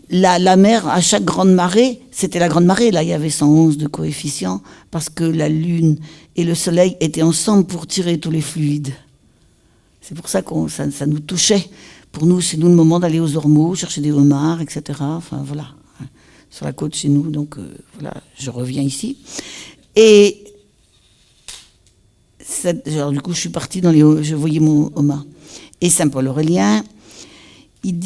la mer, à chaque grande marée, c'était la grande marée, là il y avait 111 de coefficient, parce que la Lune et le soleil étaient ensemble pour tirer tous les fluides. C'est pour ça que ça nous touchait. Pour nous, c'est nous le moment d'aller aux ormeaux, chercher des homards, etc. Enfin, voilà. Sur la côte chez nous, donc voilà, je reviens ici. Et alors, du coup, je suis partie je voyais mon homard. Et Saint Paul Aurélien, il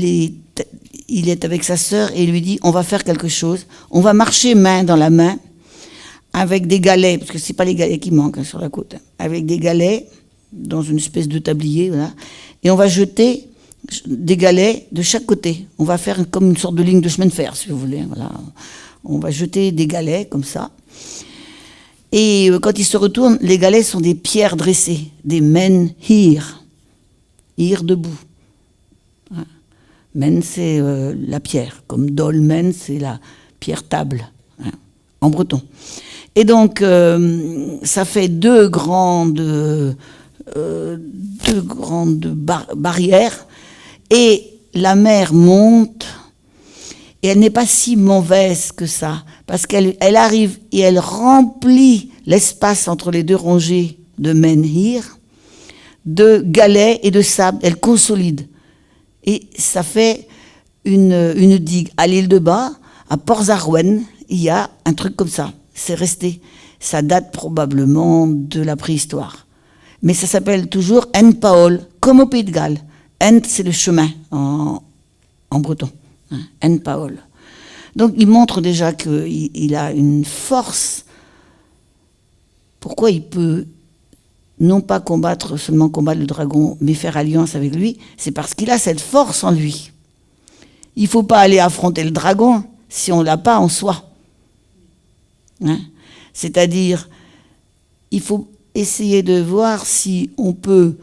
est avec sa sœur et il lui dit, on va faire quelque chose. On va marcher main dans la main avec des galets, parce que c'est pas les galets qui manquent sur la côte, avec des galets dans une espèce de tablier, voilà, et on va jeter des galets de chaque côté. On va faire comme une sorte de ligne de chemin de fer, si vous voulez. Voilà. On va jeter des galets comme ça. Et quand ils se retournent, les galets sont des pierres dressées, des menhir, hir debout. Men, c'est la pierre, comme dolmen, c'est la pierre table, en breton. Et donc, ça fait deux grandes barrières, et la mer monte, et elle n'est pas si mauvaise que ça, parce qu'elle arrive et elle remplit l'espace entre les deux rangées de menhir, de galets et de sable, elle consolide. Et ça fait une digue. À l'île de Bas, à Port-Zarouen, il y a un truc comme ça. C'est resté. Ça date probablement de la préhistoire. Mais ça s'appelle toujours En Paol, comme au Pays de Galles. En, c'est le chemin en breton. En Paol. Donc il montre déjà qu'il a une force. Pourquoi il peut non pas seulement combattre le dragon, mais faire alliance avec lui, c'est parce qu'il a cette force en lui. Il ne faut pas aller affronter le dragon si on ne l'a pas en soi. C'est-à-dire, il faut essayer de voir si on peut,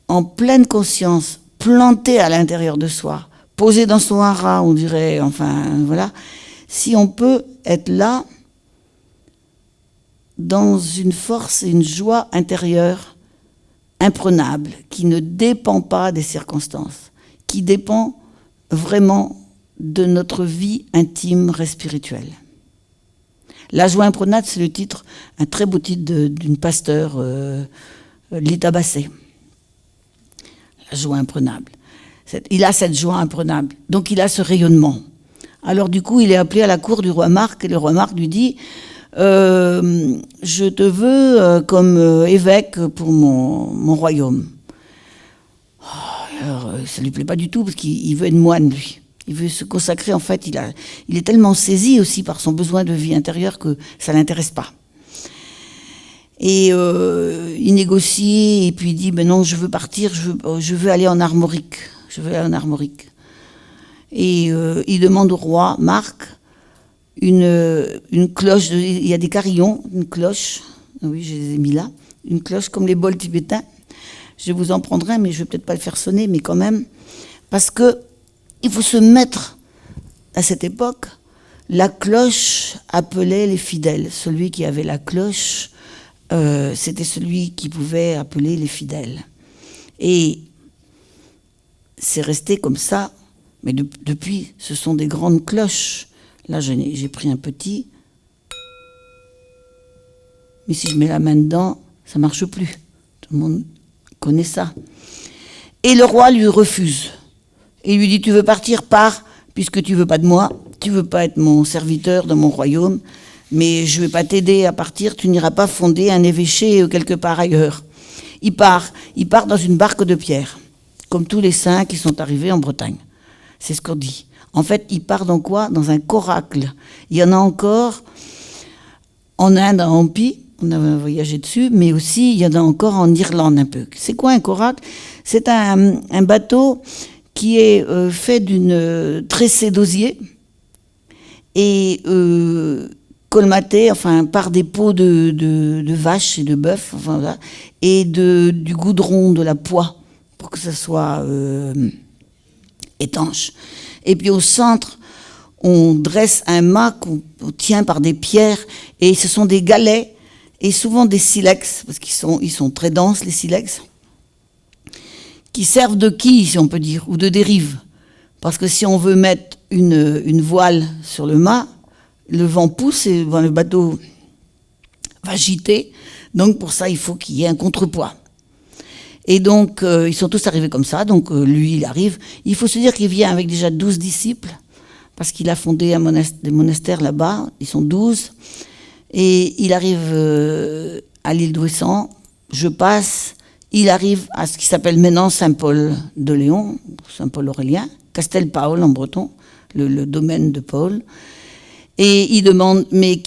en pleine conscience, planter à l'intérieur de soi, poser dans son hara, on dirait, enfin, voilà, si on peut être là, dans une force et une joie intérieure imprenable, qui ne dépend pas des circonstances, qui dépend vraiment de notre vie intime spirituelle. La joie imprenable, c'est le titre, un très beau titre d'une pasteur, Lita Bassé. La joie imprenable. Il a cette joie imprenable, donc il a ce rayonnement. Alors du coup, il est appelé à la cour du roi Marc, et le roi Marc lui dit je te veux comme évêque pour mon royaume. Alors, ça lui plaît pas du tout parce qu'il veut être moine, lui. Il veut se consacrer. En fait, il est tellement saisi aussi par son besoin de vie intérieure que ça l'intéresse pas. Et il négocie et puis il dit, ben non, je veux partir, je veux aller en Armorique. Je veux aller en Armorique. Et il demande au roi Marc une cloche, il y a des carillons, une cloche, oui, je les ai mis là, une cloche comme les bols tibétains. Je vous en prendrai, mais je ne vais peut-être pas le faire sonner, mais quand même, parce que il faut se mettre, à cette époque, la cloche appelait les fidèles. Celui qui avait la cloche, c'était celui qui pouvait appeler les fidèles. Et c'est resté comme ça, mais depuis, ce sont des grandes cloches. Là, j'ai pris un petit. Mais si je mets la main dedans, ça ne marche plus. Tout le monde connaît ça. Et le roi lui refuse. Et il lui dit, tu veux partir, pars, puisque tu ne veux pas de moi, tu ne veux pas être mon serviteur dans mon royaume, mais je ne vais pas t'aider à partir, tu n'iras pas fonder un évêché quelque part ailleurs. Il part dans une barque de pierre, comme tous les saints qui sont arrivés en Bretagne. C'est ce qu'on dit. En fait, il part dans quoi? Dans un coracle. Il y en a encore en Inde, à Hampi, on a voyagé dessus, mais aussi il y en a encore en Irlande un peu. C'est quoi un coracle? C'est un bateau qui est fait d'une tressée d'osier et colmaté, enfin, par des peaux de vaches et de bœufs, enfin, voilà, et du goudron, de la poix, pour que ça soit étanche. Et puis au centre, on dresse un mât qu'on tient par des pierres, et ce sont des galets, et souvent des silex, parce qu'ils sont très denses, les silex, qui servent de quille, si on peut dire, ou de dérive. Parce que si on veut mettre une voile sur le mât, le vent pousse et le bateau gîter. Donc pour ça, il faut qu'il y ait un contrepoids. Et donc, ils sont tous arrivés comme ça. Donc lui, il arrive. Il faut se dire qu'il vient avec déjà 12 disciples, parce qu'il a fondé des monastères là-bas. Ils sont 12. Et il arrive à l'île d'Ouessant. Je passe. Il arrive à ce qui s'appelle maintenant Saint-Paul de Léon, Saint-Paul Aurélien, Castelpaul en breton, le domaine de Paul. Et il demande, mais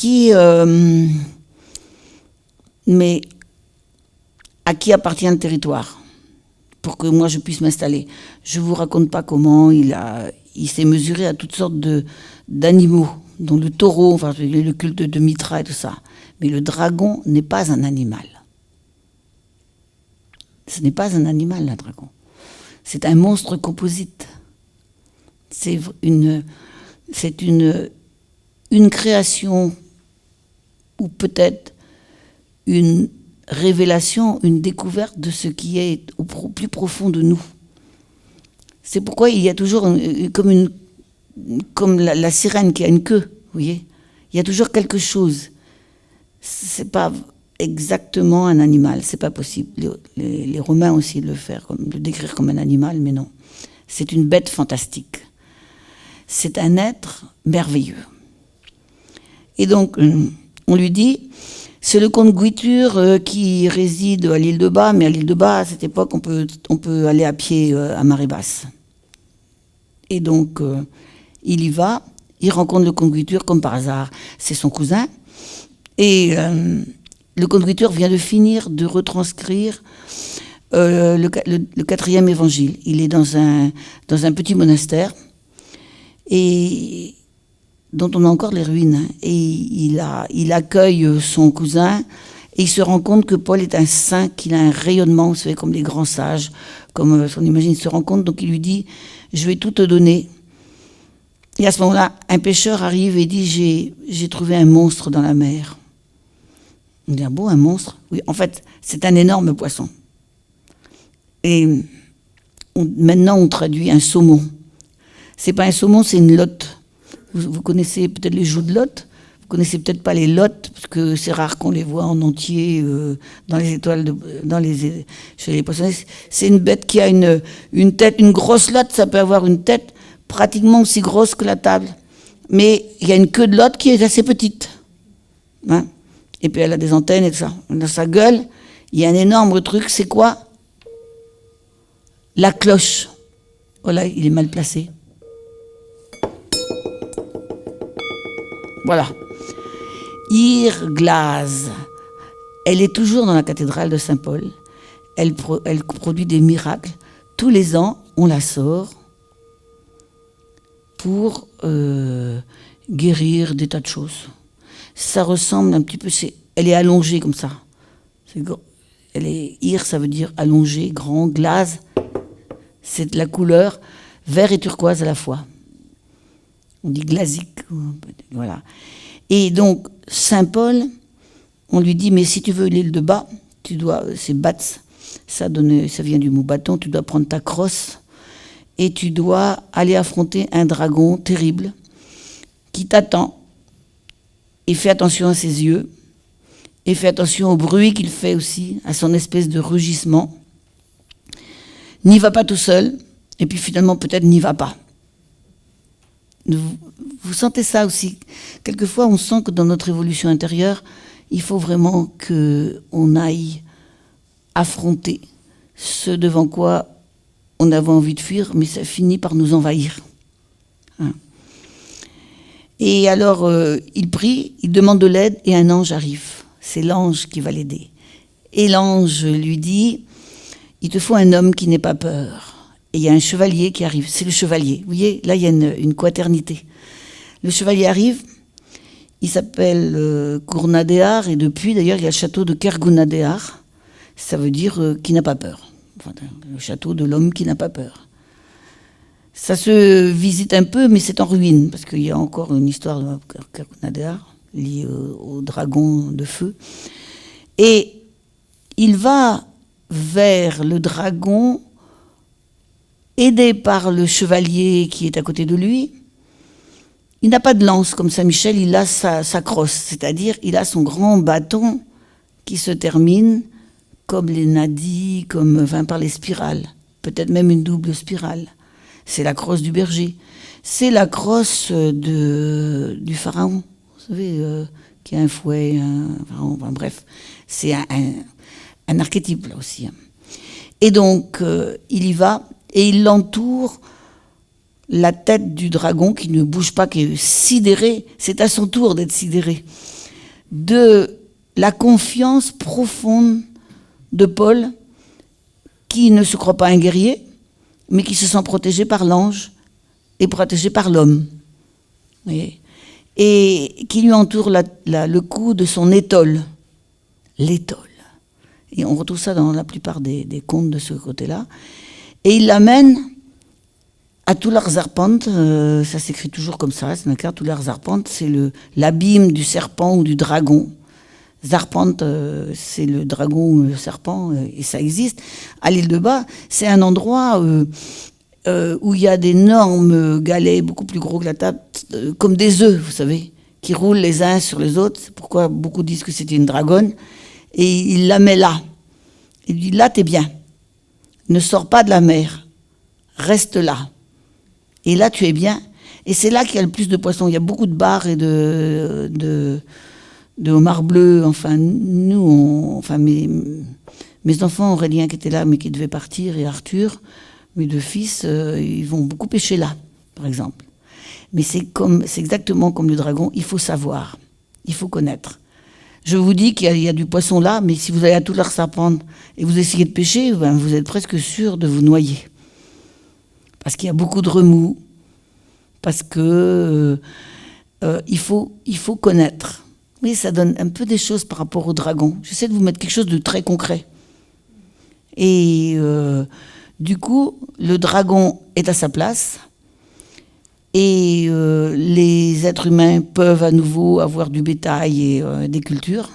à qui appartient le territoire pour que moi je puisse m'installer? Je ne vous raconte pas comment il s'est mesuré à toutes sortes d'animaux, dont le taureau, enfin le culte de Mitra et tout ça. Mais le dragon n'est pas un animal. Ce n'est pas un animal, un dragon. C'est un monstre composite. C'est une création, ou peut-être une révélation, une découverte de ce qui est au plus profond de nous. C'est pourquoi il y a toujours comme la sirène qui a une queue, vous voyez. Il y a toujours quelque chose. C'est pas exactement un animal, c'est pas possible. Les Romains ont essayé de le décrire comme un animal, mais non. C'est une bête fantastique. C'est un être merveilleux. Et donc, on lui dit, c'est le comte Guiture qui réside à l'île de Bas, mais à l'île de Bas, à cette époque, on peut aller à pied à marée basse. Et donc, il y va, il rencontre le comte Guiture comme par hasard. C'est son cousin. Et le comte Guiture vient de finir de retranscrire le 4e évangile. Il est dans un petit monastère et dont on a encore les ruines. Et il accueille son cousin et il se rend compte que Paul est un saint, qu'il a un rayonnement, vous savez, comme les grands sages, comme on imagine, il se rend compte. Donc il lui dit, je vais tout te donner. Et à ce moment-là, un pêcheur arrive et dit, j'ai trouvé un monstre dans la mer. On dit, ah bon, un monstre? Oui, en fait, c'est un énorme poisson. Et maintenant, on traduit un saumon. C'est pas un saumon, c'est une lotte. Vous connaissez peut-être les joues de lotte. Vous connaissez peut-être pas les lottes, parce que c'est rare qu'on les voit en entier dans les étoiles, chez les poissonnets. C'est une bête qui a une tête, une grosse lotte, ça peut avoir une tête pratiquement aussi grosse que la table. Mais il y a une queue de lotte qui est assez petite. Hein? Et puis elle a des antennes et tout ça. Dans sa gueule, il y a un énorme truc, c'est quoi? La cloche. Voilà, il est mal placé. Voilà. Irglaze. Elle est toujours dans la cathédrale de Saint-Paul. Elle produit des miracles. Tous les ans, on la sort pour guérir des tas de choses. Ça ressemble un petit peu... Elle est allongée comme ça. Ça veut dire allongée, grand. Glaze, c'est de la couleur vert et turquoise à la fois. On dit glasique. Voilà. Et donc, Saint-Paul, on lui dit, mais si tu veux l'île de Bas, c'est bats, ça vient du mot bâton, tu dois prendre ta crosse et tu dois aller affronter un dragon terrible qui t'attend. Et fais attention à ses yeux, et fais attention au bruit qu'il fait aussi, à son espèce de rugissement. N'y va pas tout seul, et puis finalement peut-être n'y va pas. Vous sentez ça aussi? Quelquefois on sent que dans notre évolution intérieure, il faut vraiment qu'on aille affronter ce devant quoi on avait envie de fuir, mais ça finit par nous envahir. Hein? Et alors, il prie, il demande de l'aide, et un ange arrive. C'est l'ange qui va l'aider. Et l'ange lui dit, il te faut un homme qui n'ait pas peur. Et il y a un chevalier qui arrive. C'est le chevalier. Vous voyez, là, il y a une quaternité. Le chevalier arrive, il s'appelle Cournadéar, et depuis, d'ailleurs, il y a le château de Kergunadéar. Ça veut dire qui n'a pas peur. Enfin, le château de l'homme qui n'a pas peur. Ça se visite un peu, mais c'est en ruine, parce qu'il y a encore une histoire de Kergunadéar liée au dragon de feu. Et il va vers le dragon, aidé par le chevalier qui est à côté de lui. Il n'a pas de lance comme Saint-Michel, il a sa crosse, c'est-à-dire il a son grand bâton qui se termine comme les nadis, par les spirales, peut-être même une double spirale. C'est la crosse du berger. C'est la crosse du pharaon, vous savez, qui a un fouet, un pharaon, enfin, bref. C'est un archétype là aussi. Et donc, il y va et il l'entoure. La tête du dragon qui ne bouge pas, qui est sidéré, c'est à son tour d'être sidéré. De la confiance profonde de Paul, qui ne se croit pas un guerrier, mais qui se sent protégé par l'ange et protégé par l'homme. Et qui lui entoure le cou de son étole. L'étole. Et on retrouve ça dans la plupart des contes de ce côté-là. Et il l'amène à Tular-Zarpant, ça s'écrit toujours comme ça, c'est d'accord, Tular-Zarpant, c'est l'abîme du serpent ou du dragon. Zarpant, c'est le dragon ou le serpent, et ça existe. À l'île de Bas, c'est un endroit où il y a d'énormes galets, beaucoup plus gros que la table, comme des œufs, vous savez, qui roulent les uns sur les autres. C'est pourquoi beaucoup disent que c'était une dragonne. Et il la met là. Il dit, là, t'es bien. Ne sors pas de la mer. Reste là. Et là, tu es bien. Et c'est là qu'il y a le plus de poissons. Il y a beaucoup de bars et de homards bleus. Enfin, mes enfants, Aurélien qui était là, mais qui devait partir, et Arthur, mes deux fils, ils vont beaucoup pêcher là, par exemple. Mais c'est exactement comme le dragon. Il faut savoir. Il faut connaître. Je vous dis qu'il y a du poisson là, mais si vous allez à Tular-Zarpant et vous essayez de pêcher, ben, vous êtes presque sûr de vous noyer. Parce qu'il y a beaucoup de remous, parce que il faut connaître. Oui, ça donne un peu des choses par rapport au dragon. J'essaie de vous mettre quelque chose de très concret. Et du coup, le dragon est à sa place, et les êtres humains peuvent à nouveau avoir du bétail et des cultures.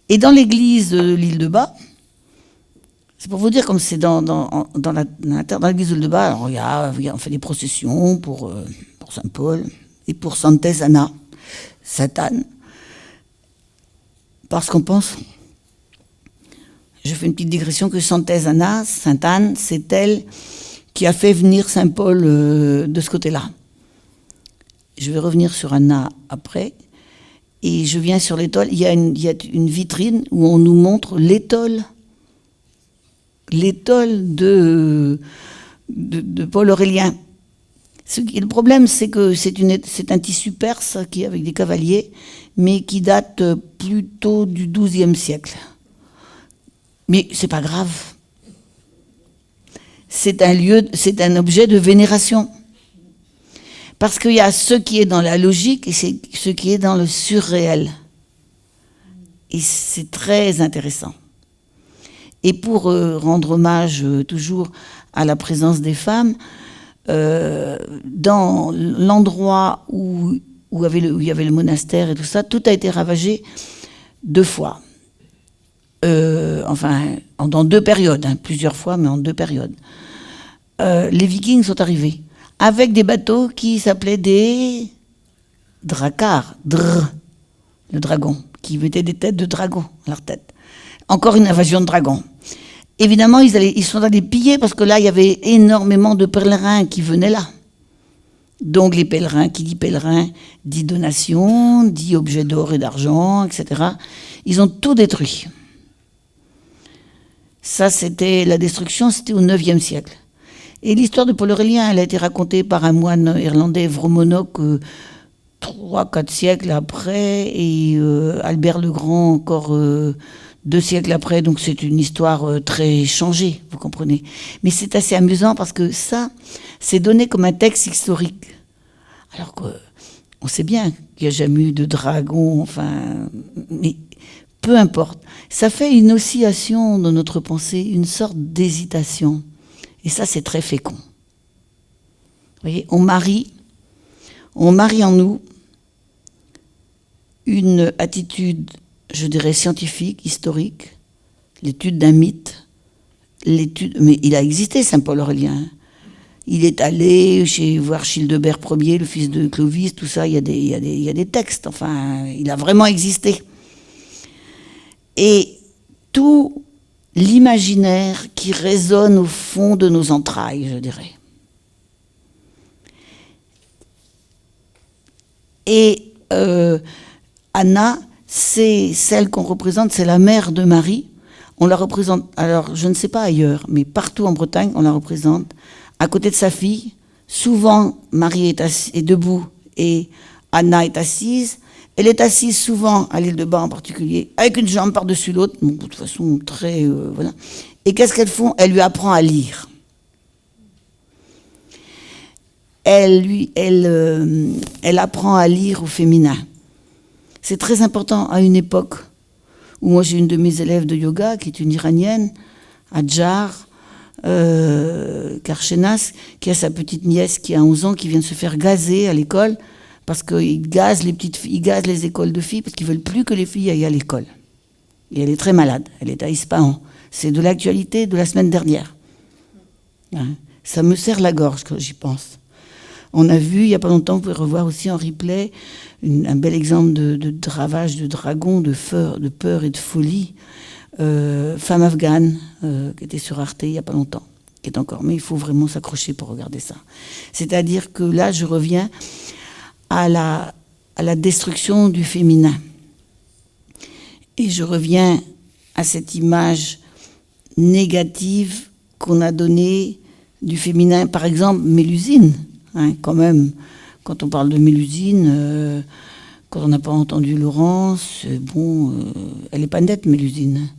Et dans l'église de l'île de Bas, c'est pour vous dire comme c'est dans l'église de l'île de Bas, alors on fait des processions pour Saint Paul et pour Sant'Anna, Sainte Anne, parce qu'on pense, je fais une petite digression, que Sant'Anna, Sainte Anne, c'est elle qui a fait venir Saint Paul de ce côté-là. Je vais revenir sur Anna après, et je viens sur l'étole. Il y a une vitrine où on nous montre l'étole de Paul Aurélien. Le problème, c'est que c'est un tissu perse qui est avec des cavaliers, mais qui date plutôt du XIIe siècle. Mais c'est pas grave. C'est un objet de vénération. Parce qu'il y a ce qui est dans la logique et c'est ce qui est dans le surréel. Et c'est très intéressant. Et pour rendre hommage toujours à la présence des femmes, dans l'endroit où il y avait le monastère et tout ça, tout a été ravagé 2 fois. Dans 2 périodes, plusieurs fois, mais en 2 périodes. Les Vikings sont arrivés avec des bateaux qui s'appelaient des dracars, le dragon, qui mettaient des têtes de dragon à leur tête. Encore une invasion de dragons. Évidemment, ils sont allés piller parce que là, il y avait énormément de pèlerins qui venaient là. Donc les pèlerins, qui dit pèlerin, dit donation, dit objet d'or et d'argent, etc. Ils ont tout détruit. Ça, la destruction, c'était au IXe siècle. Et l'histoire de Paul Aurélien, elle a été racontée par un moine irlandais, Vromonok, 3-4 siècles après, et Albert le Grand encore 2 siècles après, donc c'est une histoire très changée, vous comprenez. Mais c'est assez amusant parce que ça, c'est donné comme un texte historique. Alors qu'on sait bien qu'il n'y a jamais eu de dragon, mais peu importe. Ça fait une oscillation dans notre pensée, une sorte d'hésitation. Et ça, c'est très fécond. Vous voyez, on marie en nous une attitude, je dirais, scientifique, historique, l'étude d'un mythe, mais il a existé, Saint Paul Aurélien. Il est allé voir Childebert Ier, le fils de Clovis, tout ça, il y a des textes, enfin, il a vraiment existé. Et tout l'imaginaire qui résonne au fond de nos entrailles, je dirais. Et Anna, c'est celle qu'on représente, c'est la mère de Marie. On la représente, alors je ne sais pas ailleurs, mais partout en Bretagne, on la représente à côté de sa fille. Souvent, Marie est debout et Anna est assise. Elle est assise souvent à l'île de Bas en particulier, avec une jambe par-dessus l'autre, bon, de toute façon très... voilà. Et qu'est-ce qu'elles font? Elle lui apprend à lire. Elle apprend à lire au féminin. C'est très important à une époque où moi j'ai une de mes élèves de yoga qui est une Iranienne, Adjar Karchenas, qui a sa petite nièce qui a 11 ans, qui vient de se faire gazer à l'école parce qu'ils gazent les petites filles, ils gazent les écoles de filles parce qu'ils veulent plus que les filles aillent à l'école. Et elle est très malade, elle est à Ispahan. C'est de l'actualité de la semaine dernière. Ça me serre la gorge quand j'y pense. On a vu, il n'y a pas longtemps, vous pouvez revoir aussi en replay, un bel exemple de ravage de dragon, de peur et de folie. Femme afghane, qui était sur Arte il n'y a pas longtemps, qui est encore, mais il faut vraiment s'accrocher pour regarder ça. C'est-à-dire que là, je reviens à la destruction du féminin. Et je reviens à cette image négative qu'on a donnée du féminin. Par exemple, Mélusine, quand même, quand on parle de Mélusine, quand on n'a pas entendu Laurence, elle n'est pas nette, Mélusine.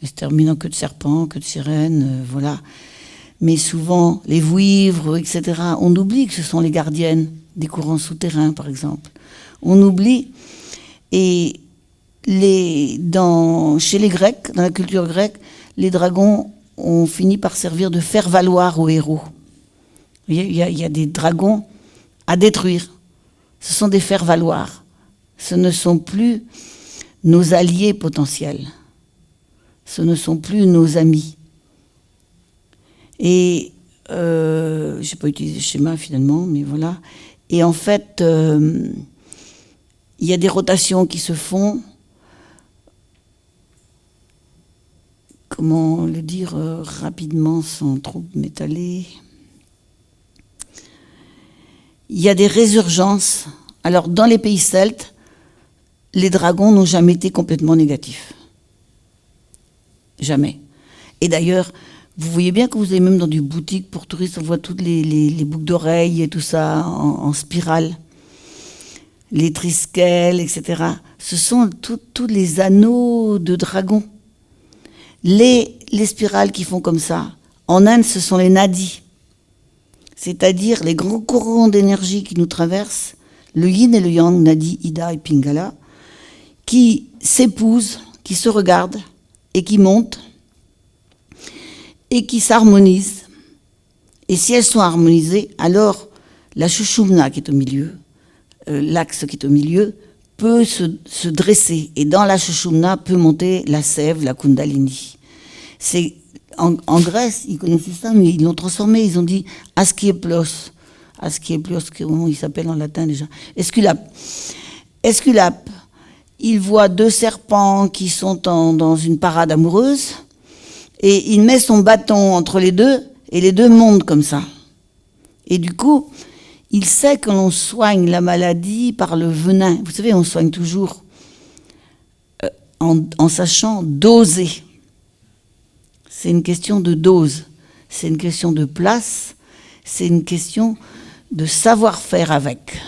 Elle se termine en queue de serpent, queue de sirène, voilà. Mais souvent, les vouivres, etc., on oublie que ce sont les gardiennes des courants souterrains, par exemple. On oublie. Et chez les Grecs, dans la culture grecque, les dragons ont fini par servir de faire-valoir aux héros. Il y a des dragons à détruire. Ce sont des faire-valoir. Ce ne sont plus nos alliés potentiels. Ce ne sont plus nos amis. Et je n'ai pas utilisé le schéma finalement, mais voilà. Et en fait, il y a des rotations qui se font. Comment le dire rapidement sans trop m'étaler? Il y a des résurgences. Alors, dans les pays celtes, les dragons n'ont jamais été complètement négatifs. Jamais. Et d'ailleurs, vous voyez bien que vous allez même dans des boutiques pour touristes, on voit toutes les boucles d'oreilles et tout ça en spirale. Les trisquels, etc. Ce sont tous les anneaux de dragons. Les spirales qui font comme ça, en Inde, ce sont les nadis. C'est-à-dire les grands courants d'énergie qui nous traversent, le yin et le yang, Nadi, Ida et Pingala, qui s'épousent, qui se regardent et qui montent et qui s'harmonisent. Et si elles sont harmonisées, alors la Shushumna qui est au milieu, l'axe qui est au milieu, peut se dresser. Et dans la Shushumna peut monter la sève, la Kundalini. C'est, en Grèce, ils connaissaient ça, mais ils l'ont transformé. Ils ont dit Askieplos. Askieplos, comment il s'appelle en latin déjà? Esculape. Esculape. Il voit deux serpents qui sont dans une parade amoureuse et il met son bâton entre les deux et les deux montent comme ça. Et du coup, il sait que l'on soigne la maladie par le venin. Vous savez, on soigne toujours en sachant doser. C'est une question de dose, c'est une question de place, c'est une question de savoir-faire avec.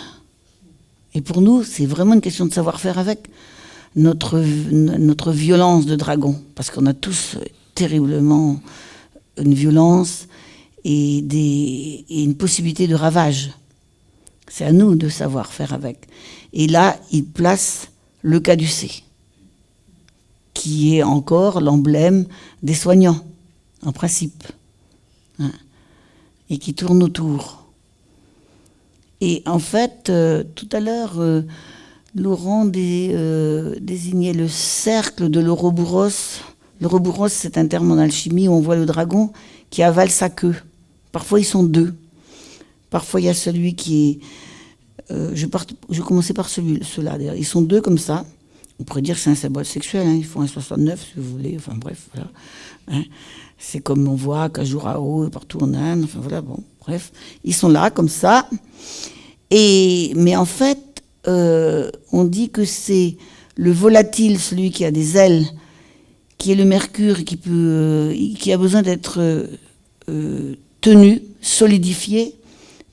Et pour nous, c'est vraiment une question de savoir-faire avec notre violence de dragon, parce qu'on a tous terriblement une violence et une possibilité de ravage. C'est à nous de savoir faire avec. Et là, il place le caducée, qui est encore l'emblème des soignants, en principe, et qui tourne autour. Et en fait, tout à l'heure, Laurent désignait le cercle de l'Ouroboros. L'Ouroboros, c'est un terme en alchimie où on voit le dragon qui avale sa queue. Parfois, ils sont deux. Parfois, il y a celui qui est... je commençais par ceux-là, d'ailleurs. Ils sont deux comme ça. On pourrait dire que c'est un symbole sexuel, hein. Ils font un 69, si vous voulez. Enfin bref, voilà. Hein. C'est comme on voit à Khajuraho, partout en Inde. Enfin voilà, bon, bref. Ils sont là, comme ça. Mais en fait, on dit que c'est le volatile, celui qui a des ailes, qui est le mercure, qui a besoin d'être tenu, solidifié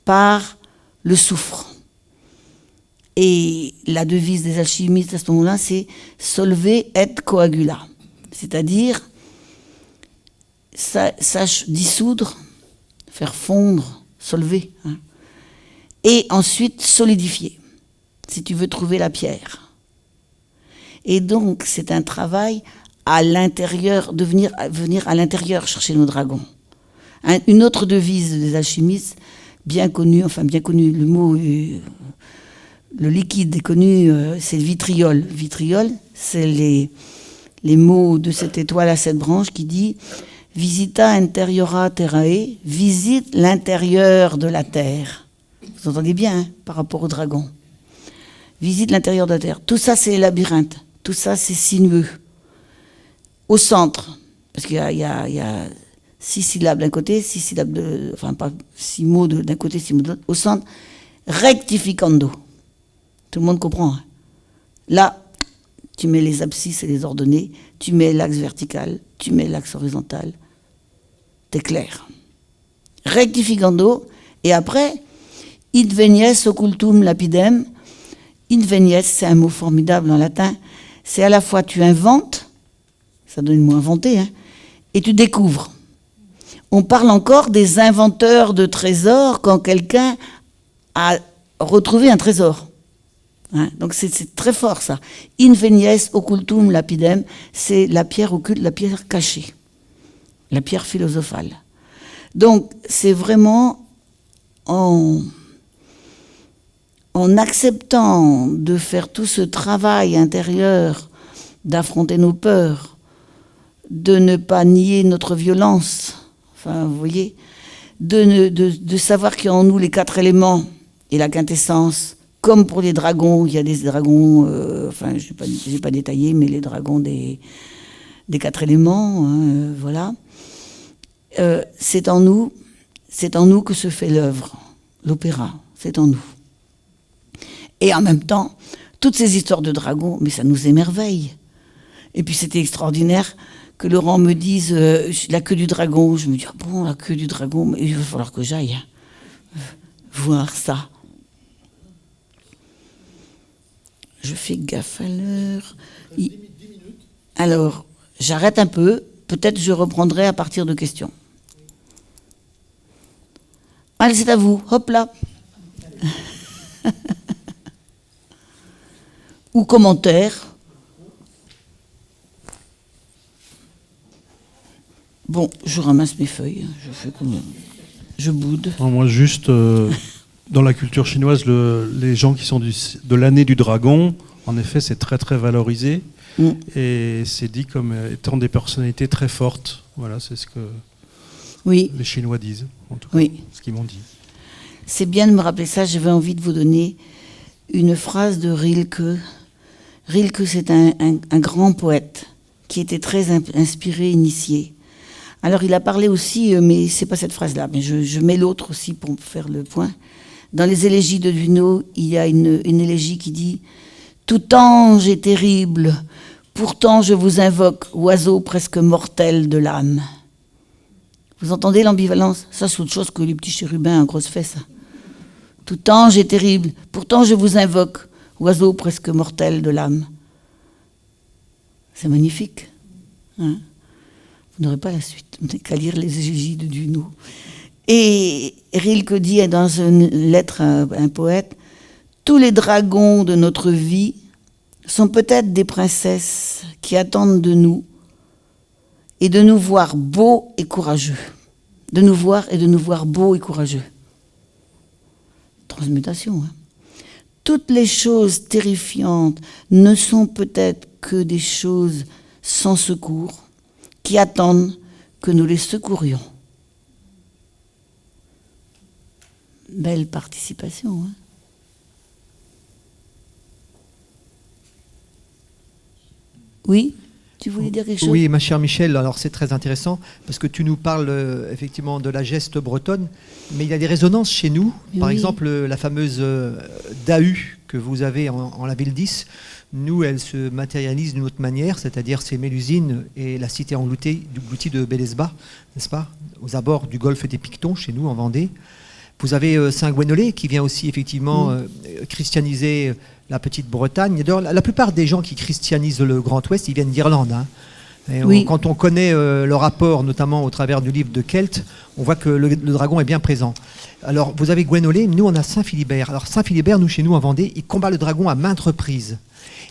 par le soufre. Et la devise des alchimistes à ce moment-là, c'est « solve et coagula », c'est-à-dire sache dissoudre, faire fondre, solver, hein, et ensuite solidifier, si tu veux trouver la pierre. Et donc, c'est un travail à l'intérieur, de venir à l'intérieur chercher nos dragons. Une autre devise des alchimistes, bien connue, le mot... Le liquide est connu, c'est le vitriol. Vitriol, c'est les mots de cette étoile à 7 branches qui dit « Visita interiora terrae », visite l'intérieur de la terre. Vous entendez bien, hein, par rapport au dragon. Visite l'intérieur de la terre. Tout ça, c'est labyrinthe. Tout ça, c'est sinueux. Au centre, parce qu'il y a 6 syllabes d'un côté, 6 syllabes enfin pas 6 mots d'un côté, 6 mots de l'autre. Au centre, rectificando. Tout le monde comprend. Hein. Là, tu mets les abscisses et les ordonnées, tu mets l'axe vertical, tu mets l'axe horizontal. T'es clair. Rectificando, et après, invenies occultum lapidem. Invenies, c'est un mot formidable en latin. C'est à la fois tu inventes, ça donne le mot inventer, hein, et tu découvres. On parle encore des inventeurs de trésors quand quelqu'un a retrouvé un trésor. Hein, donc c'est très fort ça. Invenies occultum lapidem, c'est la pierre occulte, la pierre cachée, la pierre philosophale. Donc c'est vraiment en acceptant de faire tout ce travail intérieur, d'affronter nos peurs, de ne pas nier notre violence, enfin vous voyez, de savoir qu'il y a en nous les 4 éléments et la quintessence. Comme pour les dragons, il y a des dragons, enfin je n'ai pas détaillé, mais les dragons des 4 éléments, hein, voilà. C'est en nous que se fait l'œuvre, l'opéra, c'est en nous. Et en même temps, toutes ces histoires de dragons, mais ça nous émerveille. Et puis c'était extraordinaire que Laurent me dise la queue du dragon. Je me dis, ah bon, la queue du dragon, mais il va falloir que j'aille voir ça. Je fais gaffe à l'heure. Alors, j'arrête un peu. Peut-être je reprendrai à partir de questions. Allez, c'est à vous. Hop là. Ou commentaires. Bon, je ramasse mes feuilles. Je fais comme... Je boude. Non, moi, juste... Dans la culture chinoise, les gens qui sont de l'année du dragon, en effet, c'est très très valorisé et c'est dit comme étant des personnalités très fortes. Voilà, c'est ce que les Chinois disent, en tout cas, ce qu'ils m'ont dit. C'est bien de me rappeler ça. J'avais envie de vous donner une phrase de Rilke. Rilke, c'est un grand poète qui était très inspiré, initié. Alors, il a parlé aussi, mais c'est pas cette phrase-là, mais je mets l'autre aussi pour faire le point. Dans les élégies de Duno, il y a une élégie qui dit « Tout ange est terrible, pourtant je vous invoque, oiseau presque mortel de l'âme. » Vous entendez l'ambivalence? Ça, c'est autre chose que les petits chérubins à grosses fesses. Tout ange est terrible, pourtant je vous invoque, oiseau presque mortel de l'âme. C'est magnifique. Hein? Vous n'aurez pas la suite, vous n'avez qu'à lire les élégies de Duno. Et Rilke dit dans une lettre à un poète, « Tous les dragons de notre vie sont peut-être des princesses qui attendent de nous et de nous voir beaux et courageux. » De nous voir et de nous voir beaux et courageux. Transmutation. Hein. Toutes les choses terrifiantes ne sont peut-être que des choses sans secours qui attendent que nous les secourions. Belle participation. Hein. Oui, tu voulais dire quelque chose? Oui, ma chère Michel, alors c'est très intéressant parce que tu nous parles effectivement de la geste bretonne, mais il y a des résonances chez nous. Par Oui. exemple, la fameuse Dahu que vous avez en la ville 10, nous, elle se matérialise d'une autre manière, c'est-à-dire c'est Mélusine et la cité engloutie de Bélesba, n'est-ce pas, aux abords du golfe des Pictons, chez nous en Vendée. Vous avez Saint-Gwenolé qui vient aussi effectivement christianiser la petite Bretagne. D'ailleurs, la plupart des gens qui christianisent le Grand Ouest, ils viennent d'Irlande. Hein. Et Oui. quand on connaît le rapport, notamment au travers du livre de Kelt, on voit que le dragon est bien présent. Alors, vous avez Gwenolé, nous on a Saint-Philibert. Alors Saint-Philibert, nous chez nous en Vendée, il combat le dragon à maintes reprises.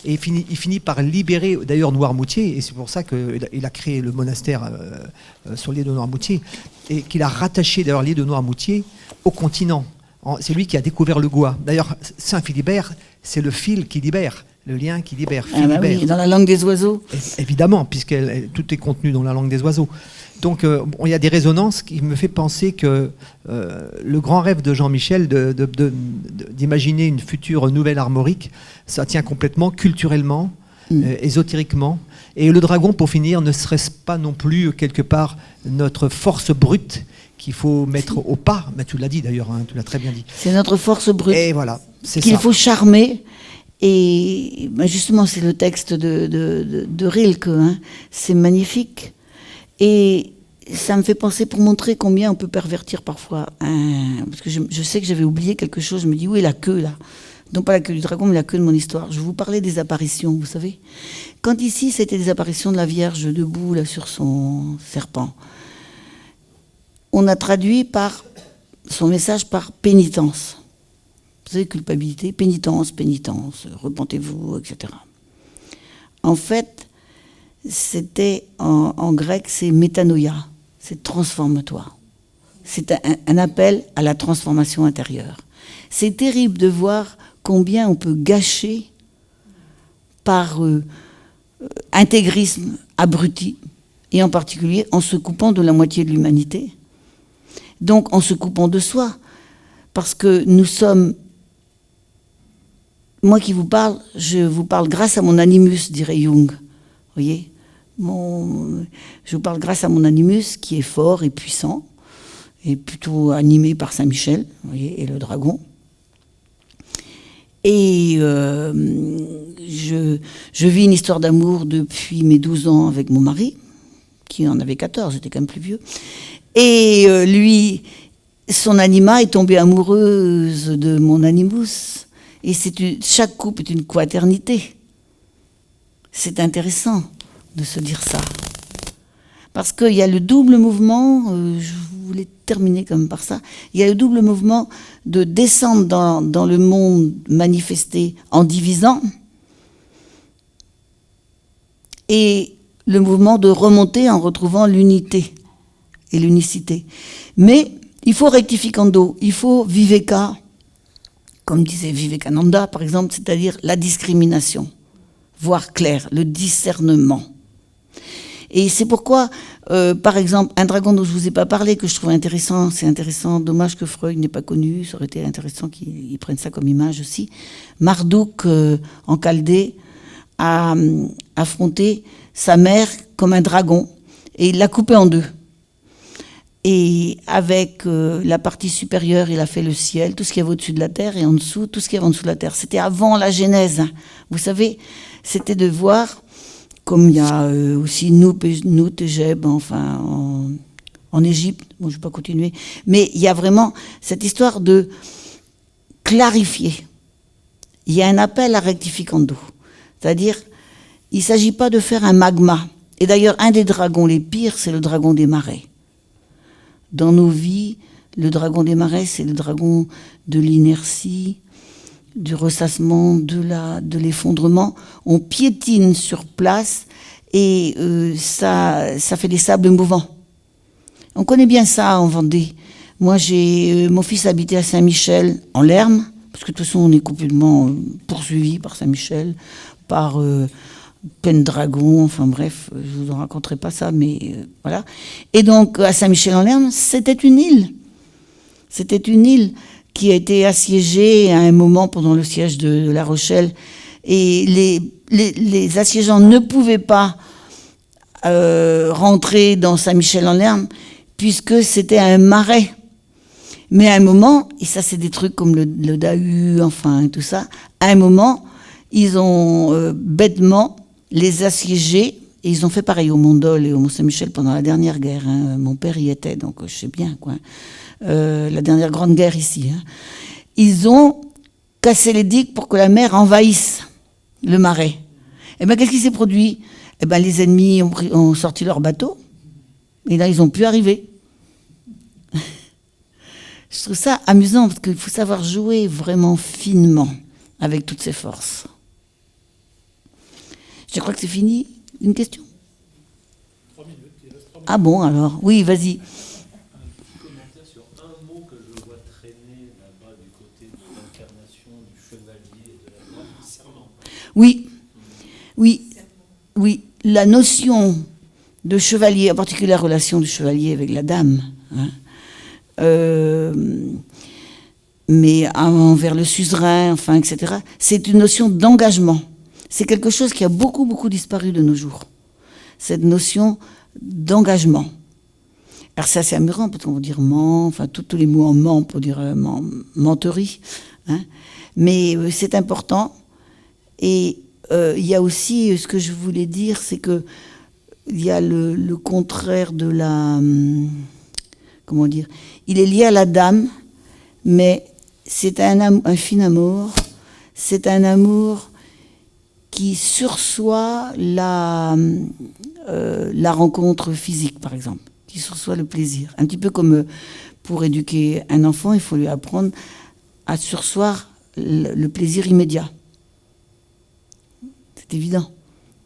Et il finit par libérer d'ailleurs Noirmoutier, et c'est pour ça qu'il a créé le monastère sur l'île de Noirmoutier, et qu'il a rattaché d'ailleurs l'île de Noirmoutier au continent. C'est lui qui a découvert le Goa. D'ailleurs, Saint-Philibert, c'est le fil qui libère, le lien qui libère. Ah bah oui, dans la langue des oiseaux. Évidemment, puisque tout est contenu dans la langue des oiseaux. Donc, il y a des résonances qui me fait penser que le grand rêve de Jean-Michel d'imaginer une future nouvelle armorique, ça tient complètement culturellement, ésotériquement. Et le dragon, pour finir, ne serait-ce pas non plus quelque part notre force brute qu'il faut mettre au pas? Mais tu l'as dit d'ailleurs, hein, tu l'as très bien dit. C'est notre force brute. Et voilà, c'est qu'il ça. faut charmer. Et ben justement, c'est le texte de Rilke. Hein. C'est magnifique. Et ça me fait penser, pour montrer combien on peut pervertir parfois. Parce que je sais que j'avais oublié quelque chose. Je me dis, où est la queue là? Non pas la queue du dragon, mais la queue de mon histoire. Je vous parlais des apparitions, vous savez. Quand ici, c'était des apparitions de la Vierge debout là sur son serpent. On a traduit par son message par pénitence. Vous savez, culpabilité, pénitence, repentez-vous, etc. En fait, c'était en grec, c'est métanoïa, c'est transforme-toi. C'est un appel à la transformation intérieure. C'est terrible de voir combien on peut gâcher par intégrisme abruti, et en particulier en se coupant de la moitié de l'humanité. Donc en se coupant de soi, parce que nous sommes... Moi qui vous parle, je vous parle grâce à mon animus, dirait Jung. Vous voyez, je vous parle grâce à mon animus qui est fort et puissant, et plutôt animé par Saint-Michel, vous voyez, et le dragon. Et je vis une histoire d'amour depuis mes 12 ans avec mon mari, qui en avait 14, j'étais quand même plus vieux. Et lui, son anima est tombée amoureuse de mon animus. Et chaque couple est une quaternité. C'est intéressant de se dire ça. Parce qu'il y a le double mouvement, je voulais terminer comme par ça, il y a le double mouvement de descendre dans le monde manifesté en divisant, et le mouvement de remonter en retrouvant l'unité et l'unicité. Mais il faut rectificando, il faut viveka, comme disait Vivekananda par exemple, c'est-à-dire la discrimination, voir clair, le discernement. Et c'est pourquoi, par exemple, un dragon dont je ne vous ai pas parlé, que je trouve intéressant, c'est intéressant, dommage que Freud n'ait pas connu, ça aurait été intéressant qu'il prenne ça comme image aussi. Marduk, en Chaldée, a affronté sa mère comme un dragon, et il l'a coupée en deux. Et avec la partie supérieure, il a fait le ciel, tout ce qu'il y avait au-dessus de la terre, et en dessous, tout ce qu'il y avait en dessous de la terre. C'était avant la Genèse. Hein. Vous savez, c'était de voir, comme il y a aussi Nout et Geb, enfin, en Égypte, bon, je ne vais pas continuer, mais il y a vraiment cette histoire de clarifier. Il y a un appel à rectificando. C'est-à-dire, il ne s'agit pas de faire un magma. Et d'ailleurs, un des dragons les pires, c'est le dragon des marais. Dans nos vies, le dragon des marais, c'est le dragon de l'inertie, du ressassement, de l'effondrement. On piétine sur place et ça fait des sables mouvants. On connaît bien ça en Vendée. Moi, mon fils habitait à Saint-Michel, en Lerme, parce que de toute façon, on est complètement poursuivi par Saint-Michel, par Pendragon, enfin bref, je ne vous en raconterai pas ça, mais voilà. Et donc, à Saint-Michel-en-Lerme, c'était une île. C'était une île qui a été assiégé à un moment pendant le siège de La Rochelle. Et les assiégeants ne pouvaient pas rentrer dans Saint-Michel-en-Lerme puisque c'était un marais. Mais à un moment, et ça c'est des trucs comme le Dahu, enfin tout ça, à un moment, ils ont bêtement les assiégés, et ils ont fait pareil au Mont-Dol et au Mont-Saint-Michel pendant la dernière guerre. Hein. Mon père y était, donc je sais bien, quoi. La dernière grande guerre ici. Hein. Ils ont cassé les digues pour que la mer envahisse le marais. Et bien, qu'est-ce qui s'est produit? Eh ben, les ennemis ont sorti leurs bateaux, et là, ils n'ont pu arriver. Je trouve ça amusant, parce qu'il faut savoir jouer vraiment finement avec toutes ces forces. Je crois que c'est fini. Une question? 3 minutes, il reste 3 minutes. Ah bon, alors? Oui, vas-y. Un petit commentaire sur un mot que je vois traîner là-bas du côté de l'incarnation du chevalier et de la dame, serment. Oui, oui, oui. La notion de chevalier, en particulier la relation du chevalier avec la dame, hein, mais envers le suzerain, enfin, etc., c'est une notion d'engagement. C'est quelque chose qui a beaucoup, beaucoup disparu de nos jours. Cette notion d'engagement. Alors c'est assez amusant, parce qu'on va dire ment, enfin tous les mots en ment pour dire menterie. Hein. Mais c'est important. Et il y a aussi, ce que je voulais dire, c'est que il y a le contraire de la... comment dire? Il est lié à la dame, mais c'est un fin amour. C'est un amour qui sursoit la rencontre physique, par exemple, qui sursoit le plaisir. Un petit peu comme pour éduquer un enfant, il faut lui apprendre à sursoir le plaisir immédiat. C'est évident,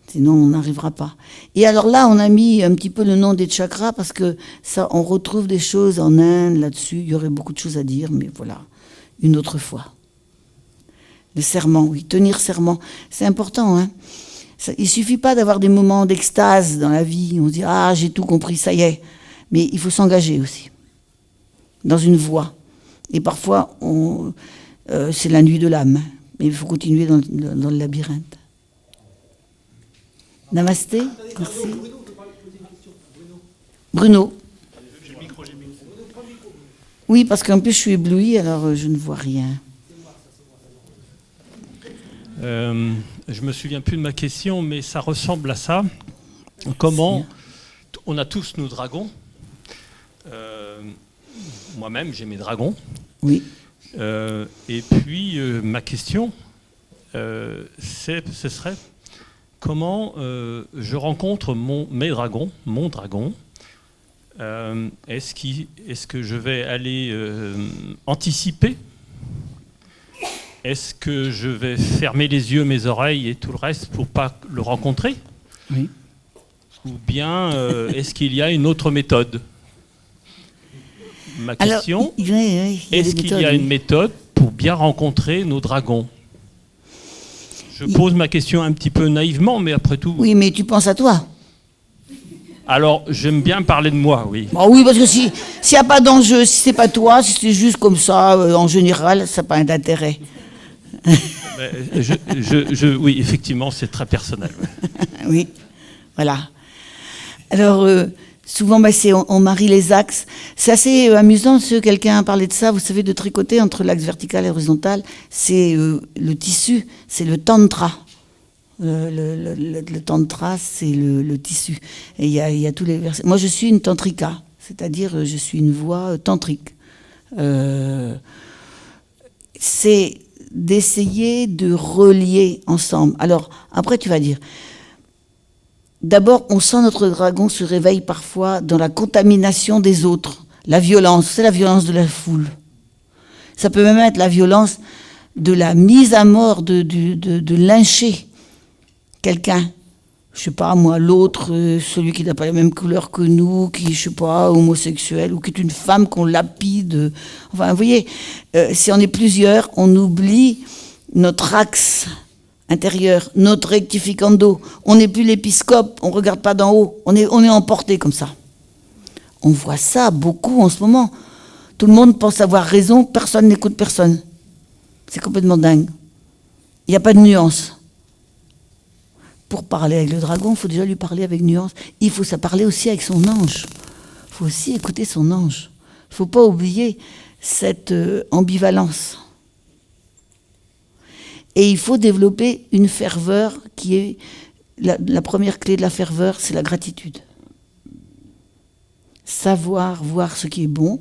sinon on n'arrivera pas. Et alors là, on a mis un petit peu le nom des chakras, parce que ça, on retrouve des choses en Inde là-dessus. Il y aurait beaucoup de choses à dire, mais voilà, une autre fois. Le serment, oui, tenir serment, c'est important. Hein. Il ne suffit pas d'avoir des moments d'extase dans la vie. On se dit, ah, j'ai tout compris, ça y est. Mais il faut s'engager aussi, dans une voie. Et parfois, c'est la nuit de l'âme. Mais il faut continuer dans le labyrinthe. Namasté, merci. Bruno. Oui, parce qu'en plus, je suis éblouie, alors je ne vois rien. Je me souviens plus de ma question, mais ça ressemble à ça. Comment on a tous nos dragons. Moi-même, j'ai mes dragons. Oui. Et puis, ma question, ce serait comment je rencontre mon dragon. Est-ce que je vais aller anticiper? Est-ce que je vais fermer les yeux, mes oreilles et tout le reste pour pas le rencontrer? Oui. Ou bien est-ce qu'il y a une autre méthode? Ma question, est-ce qu'il y a une méthode pour bien rencontrer nos dragons? Je pose ma question un petit peu naïvement, mais après tout... Oui, mais tu penses à toi. Alors, j'aime bien parler de moi, oui. Bon, oui, parce que s'il n'y a pas d'enjeu, si c'est pas toi, si c'est juste comme ça, en général, ça n'a pas d'intérêt. Oui, effectivement, c'est très personnel. Ouais. Oui, voilà. Alors, souvent, on marie les axes. C'est assez amusant, quelqu'un a parlé de ça, vous savez, de tricoter entre l'axe vertical et horizontal. C'est le tissu, c'est le tantra. Le tantra, c'est le tissu. Et il y a tous les versets. Moi, je suis une tantrika, c'est-à-dire je suis une voix tantrique. C'est d'essayer de relier ensemble. Alors, après, tu vas dire... D'abord, on sent notre dragon se réveille parfois dans la contamination des autres. La violence, c'est la violence de la foule. Ça peut même être la violence de la mise à mort, de lyncher quelqu'un. Je sais pas, moi, l'autre, celui qui n'a pas la même couleur que nous, qui, je sais pas, homosexuel, ou qui est une femme qu'on lapide. Enfin, vous voyez, si on est plusieurs, on oublie notre axe intérieur, notre rectificando. On n'est plus l'épiscope, on ne regarde pas d'en haut, on est emporté comme ça. On voit ça beaucoup en ce moment. Tout le monde pense avoir raison, personne n'écoute personne. C'est complètement dingue. Il n'y a pas de nuance. Pour parler avec le dragon, il faut déjà lui parler avec nuance. Il faut ça parler aussi avec son ange. Il faut aussi écouter son ange. Il ne faut pas oublier cette ambivalence. Et il faut développer une ferveur qui est... La première clé de la ferveur, c'est la gratitude. Savoir voir ce qui est bon.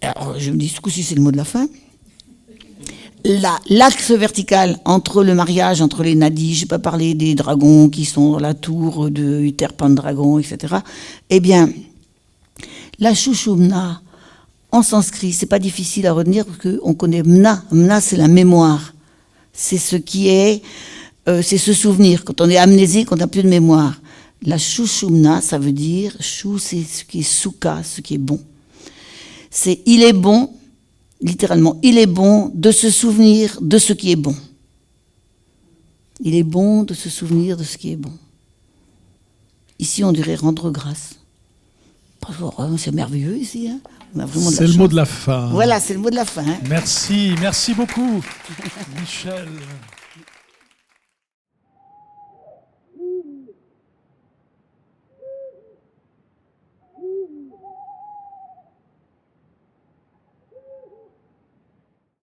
Alors, je me dis, ce coup-ci, c'est le mot de la fin. L'axe vertical entre le mariage, entre les nadis, je n'ai pas parlé des dragons qui sont dans la tour de Uther Pendragon, etc. Eh bien, la Shushumna, en sanskrit, c'est pas difficile à retenir parce qu'on connaît Mna. Mna, c'est la mémoire. C'est ce qui est, c'est ce souvenir. Quand on est amnésique, on n'a plus de mémoire. La Shushumna, ça veut dire, Shu, c'est ce qui est Sukha, ce qui est bon. C'est il est bon. Littéralement, il est bon de se souvenir de ce qui est bon. Il est bon de se souvenir de ce qui est bon. Ici, on dirait rendre grâce. C'est merveilleux ici. Hein, c'est le mot de la fin. Voilà, c'est le mot de la fin. Hein. Merci beaucoup, Michel.